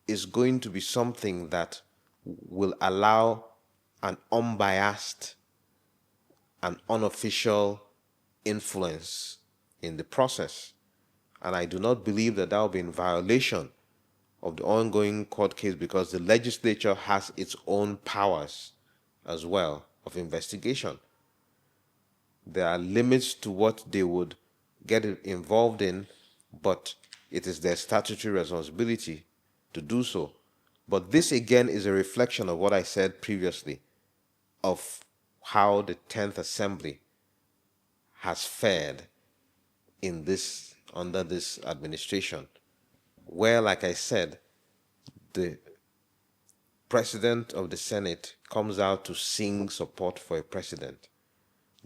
[SPEAKER 1] is going to be something that will allow an unbiased and unofficial influence in the process. And I do not believe that that will be in violation of the ongoing court case, because the legislature has its own powers as well of investigation. There are limits to what they would get involved in, but it is their statutory responsibility to do so. But this again is a reflection of what I said previously, of how the 10th Assembly has fared in this, under this administration, where, like I said, the president of the Senate comes out to sing support for a president.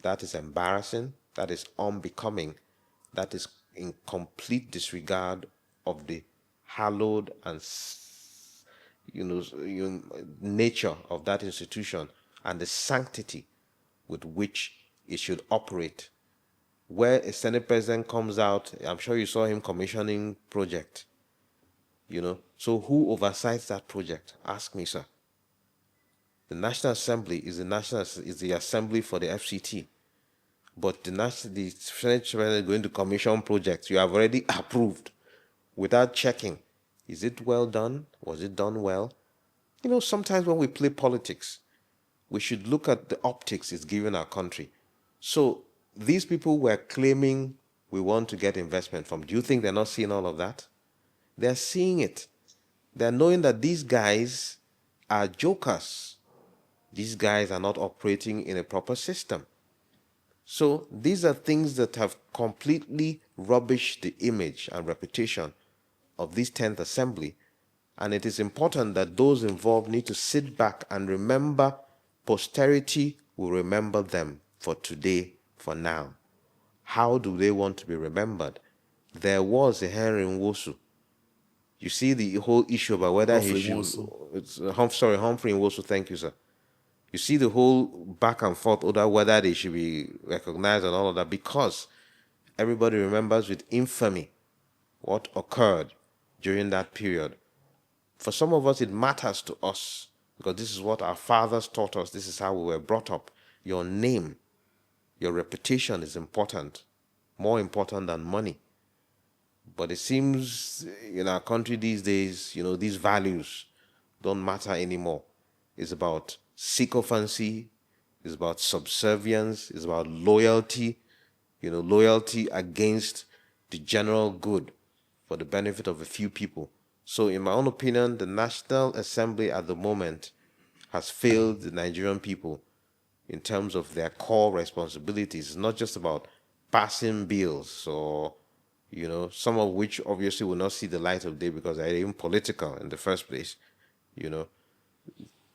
[SPEAKER 1] That is embarrassing. That is unbecoming. That is in complete disregard of the hallowed and nature of that institution and the sanctity with which it should operate. Where a Senate president comes out, I'm sure you saw him commissioning project. So who oversights that project? Ask me, sir. The National Assembly is the assembly for the FCT. But the Senate is going to commission projects you have already approved without checking. Is it well done? Was it done well? Sometimes when we play politics, we should look at the optics it's giving our country. So these people were claiming we want to get investment from. Do you think they're not seeing all of that? They're seeing it. They're knowing that these guys are jokers. These guys are not operating in a proper system. So these are things that have completely rubbished the image and reputation of this 10th Assembly. And it is important that those involved need to sit back and remember posterity will remember them for today, for now. How do they want to be remembered? There was a Henry Nwosu. You see the whole issue about whether he should... Humphrey Nwosu, thank you, sir. You see the whole back and forth over whether they should be recognized and all of that, because everybody remembers with infamy what occurred during that period. For some of us, it matters to us because this is what our fathers taught us. This is how we were brought up. Your name, your reputation is important, more important than money. But it seems in our country these days, these values don't matter anymore. It's about sycophancy, it's about subservience, it's about loyalty, loyalty against the general good for the benefit of a few people. So in my own opinion, the National Assembly at the moment has failed the Nigerian people in terms of their core responsibilities. It's not just about passing bills or, some of which obviously will not see the light of day because they're even political in the first place.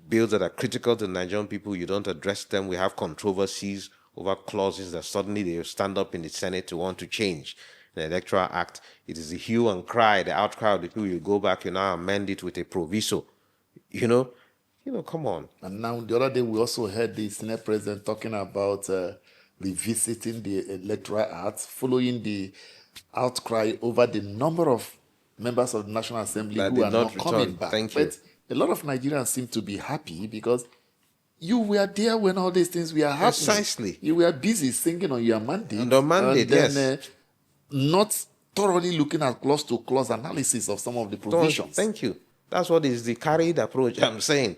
[SPEAKER 1] Bills that are critical to the Nigerian people, you don't address them. We have controversies over clauses that suddenly they stand up in the Senate to want to change. The Electoral Act, it is the hue and cry, the outcry of the people. You go back, you now amend it with a proviso. Come on.
[SPEAKER 2] And now the other day we also heard the Senate president talking about revisiting the Electoral Act following the outcry over the number of members of the National Assembly
[SPEAKER 1] that
[SPEAKER 2] who are not
[SPEAKER 1] return.
[SPEAKER 2] coming back.
[SPEAKER 1] Thank you.
[SPEAKER 2] But a lot of Nigerians seem to be happy because you were there when all these things were happening.
[SPEAKER 1] Precisely.
[SPEAKER 2] You were busy singing on your mandate.
[SPEAKER 1] On the mandate,
[SPEAKER 2] then, not thoroughly looking at clause-to-clause analysis of some of the provisions.
[SPEAKER 1] Thank you. That's what is the carried approach I'm saying.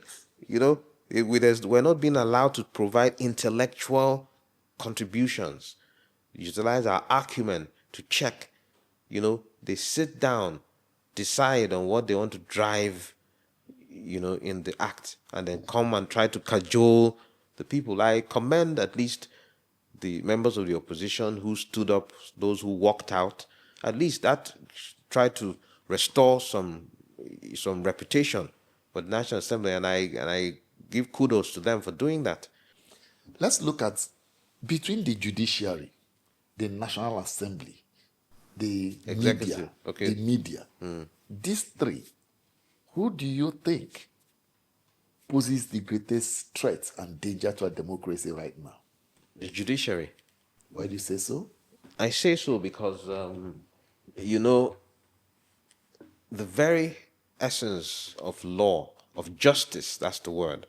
[SPEAKER 1] We're not being allowed to provide intellectual contributions, utilize our acumen to check. They sit down, decide on what they want to drive, in the act, and then come and try to cajole the people. I commend at least the members of the opposition who stood up, those who walked out. At least that tried to restore some reputation for the National Assembly, and I give kudos to them for doing that.
[SPEAKER 2] Let's look at between the judiciary, the National Assembly, the
[SPEAKER 1] Executive,
[SPEAKER 2] media, these three, who do you think poses the greatest threat and danger to our democracy right now?
[SPEAKER 1] The judiciary.
[SPEAKER 2] Why do you say so?
[SPEAKER 1] I say so because, the very essence of law, of justice, that's the word,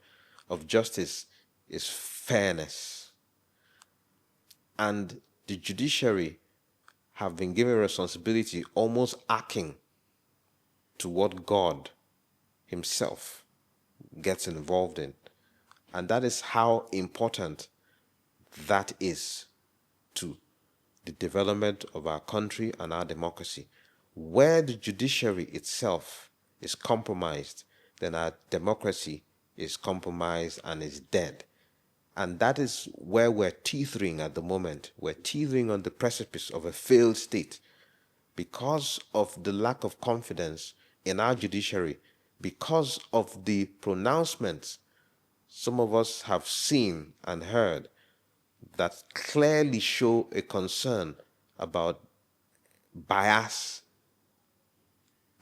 [SPEAKER 1] of justice is fairness. And the judiciary have been given responsibility almost akin to what God himself gets involved in. And that is how important that is to the development of our country and our democracy. Where the judiciary itself is compromised, then our democracy is compromised and is dead. And that is where we're teetering at the moment. We're teetering on the precipice of a failed state because of the lack of confidence in our judiciary. because of the pronouncements some of us have seen and heard that clearly show a concern about bias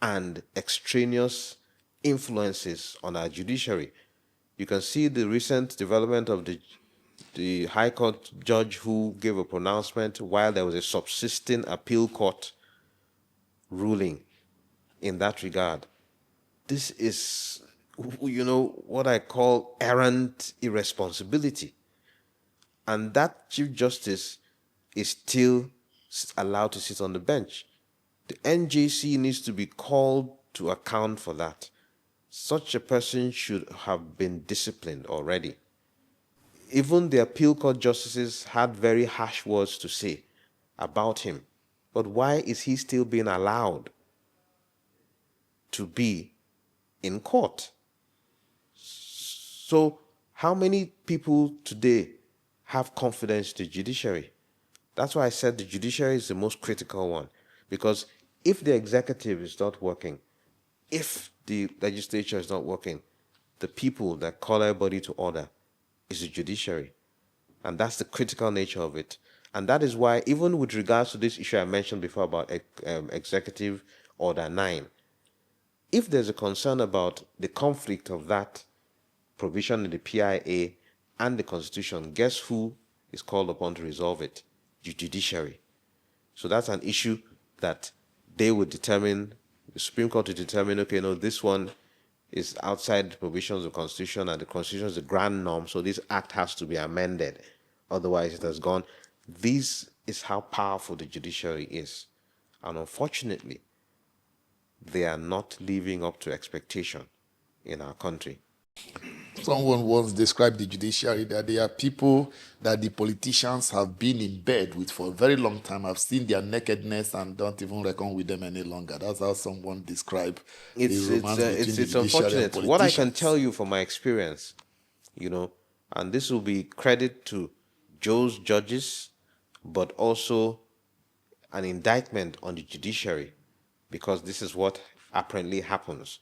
[SPEAKER 1] and extraneous influences on our judiciary. You can see the recent development of the High Court judge who gave a pronouncement while there was a subsisting appeal court ruling in that regard. This is, what I call errant irresponsibility. And that Chief Justice is still allowed to sit on the bench. The NJC needs to be called to account for that. Such a person should have been disciplined already. Even the appeal court justices had very harsh words to say about him. But why is he still being allowed to be in court? So how many people today have confidence in the judiciary? That's why I said the judiciary is the most critical one. Because if the executive is not working, if the legislature is not working, the people that call everybody to order is the judiciary. And that's the critical nature of it. And that is why, even with regards to this issue I mentioned before about Executive Order 9, if there's a concern about the conflict of that provision in the PIA and the Constitution, guess who is called upon to resolve it? The judiciary. So that's an issue that they would determine, the Supreme Court to determine, okay, no, this one is outside the provisions of the Constitution, and the Constitution is the grand norm, so this act has to be amended. Otherwise, it has gone. This is how powerful the judiciary is. And unfortunately, they are not living up to expectation in our country.
[SPEAKER 2] Someone once described the judiciary that they are people that the politicians have been in bed with for a very long time, have seen their nakedness and don't even reckon with them any longer. That's how someone described the romance between the judiciary and
[SPEAKER 1] unfortunate.
[SPEAKER 2] politicians.
[SPEAKER 1] What I can tell you from my experience, and this will be credit to Joe's judges, but also an indictment on the judiciary, because this is what apparently happens.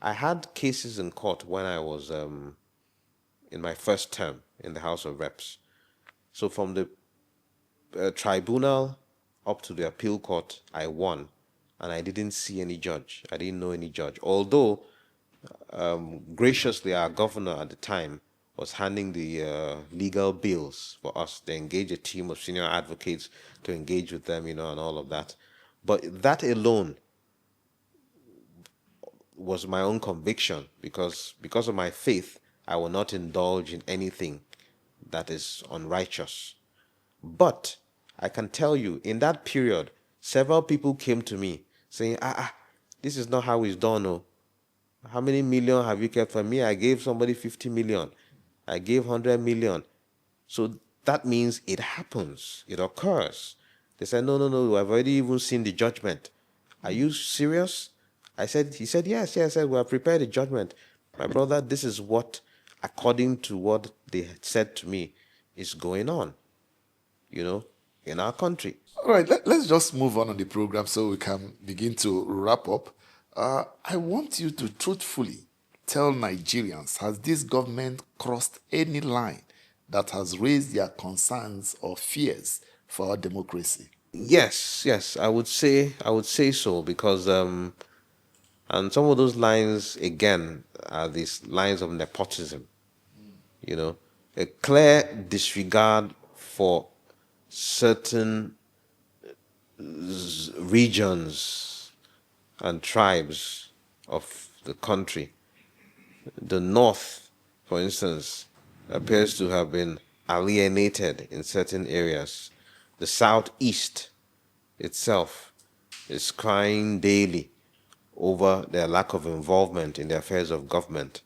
[SPEAKER 1] I had cases in court when I was in my first term in the House of Reps. So from the tribunal up to the appeal court, I won, and I didn't see any judge. I didn't know any judge. Although, graciously, our governor at the time was handing the legal bills for us. They engaged a team of senior advocates to engage with them, and all of that. But that alone was my own conviction, because of my faith, I will not indulge in anything that is unrighteous. But I can tell you, in that period, several people came to me saying, this is not how it's done. Oh. How many million have you kept for me? I gave somebody 50 million. I gave 100 million. So that means it happens. It occurs. They said, no, I've already even seen the judgment. Are you serious? He said, yes. I said, we have prepared a judgment. My brother, this is what, according to what they had said to me, is going on, in our country.
[SPEAKER 2] All right, let's just move on the program so we can begin to wrap up. I want you to truthfully tell Nigerians, has this government crossed any line that has raised their concerns or fears for our democracy?
[SPEAKER 1] Yes, I would say so, because and some of those lines again are these lines of nepotism. A clear disregard for certain regions and tribes of the country. The North, for instance, appears to have been alienated in certain areas. The Southeast itself is crying daily over their lack of involvement in the affairs of government.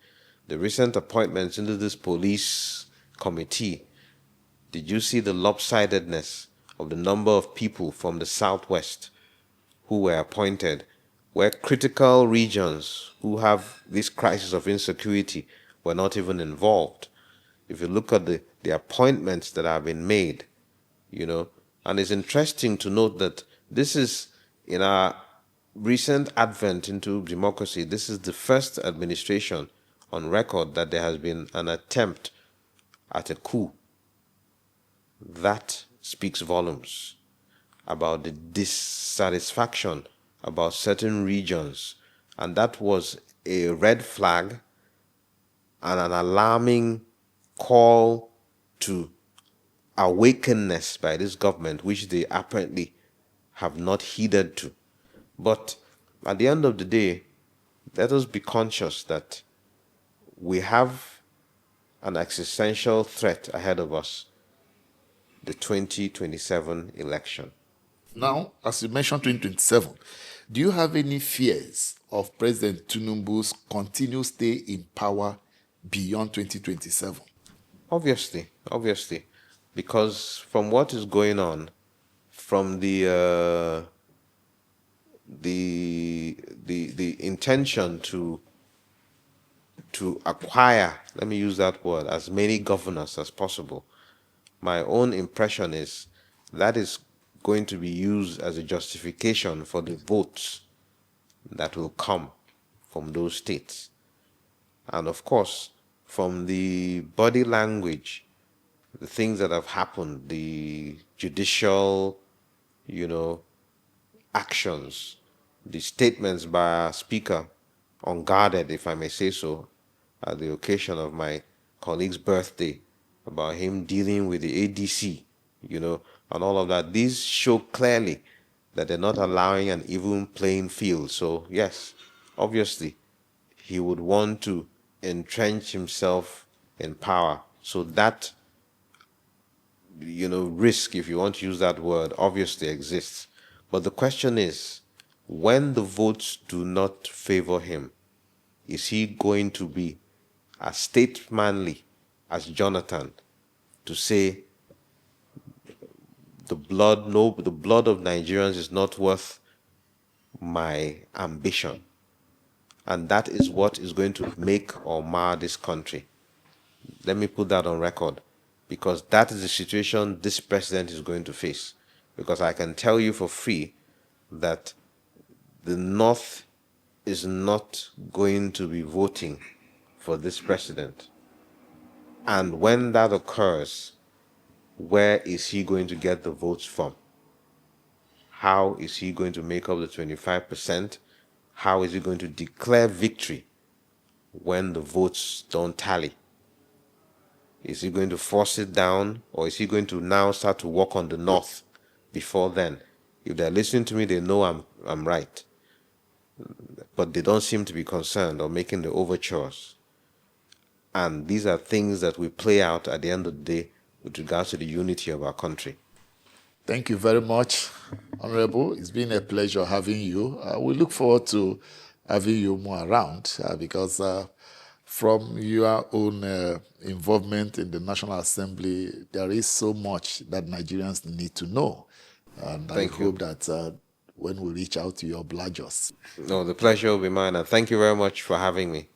[SPEAKER 1] The recent appointments into this police committee, did you see the lopsidedness of the number of people from the Southwest who were appointed, where critical regions who have this crisis of insecurity were not even involved? If you look at the appointments that have been made, and it's interesting to note that this is in our recent advent into democracy, this is the first administration on record that there has been an attempt at a coup. That speaks volumes about the dissatisfaction about certain regions, and that was a red flag and an alarming call to awakenness by this government, which they apparently have not heeded to. But at the end of the day, let us be conscious that we have an existential threat ahead of us, the 2027 election.
[SPEAKER 2] Now, as you mentioned 2027, do you have any fears of President Tinubu's continued stay in power beyond 2027?
[SPEAKER 1] Obviously, because from what is going on, from the intention to acquire, let me use that word, as many governors as possible, my own impression is that is going to be used as a justification for the votes that will come from those states. And of course, from the body language, the things that have happened, the judicial, actions, the statements by our speaker, unguarded, if I may say so, at the occasion of my colleague's birthday, about him dealing with the ADC, and all of that. These show clearly that they're not allowing an even playing field. So yes, obviously, he would want to entrench himself in power. So that, risk, if you want to use that word, obviously exists. But the question is, when the votes do not favor him, is he going to be as statesmanly as Jonathan to say the blood of Nigerians is not worth my ambition? And that is what is going to make or mar this country. Let me put that on record, because that is the situation this president is going to face. Because I can tell you for free that the North is not going to be voting for this president. And when that occurs, where is he going to get the votes from? How is he going to make up the 25%? How is he going to declare victory when the votes don't tally? Is he going to force it down, or is he going to now start to work on the North before then? If they're listening to me, they know I'm right. But they don't seem to be concerned or making the overtures. And these are things that we play out at the end of the day with regards to the unity of our country.
[SPEAKER 2] Thank you very much, Honorable. It's been a pleasure having you. We look forward to having you more around because from your own involvement in the National Assembly, there is so much that Nigerians need to know. And I hope that when we reach out to you, oblige us.
[SPEAKER 1] No, the pleasure will be mine. And thank you very much for having me.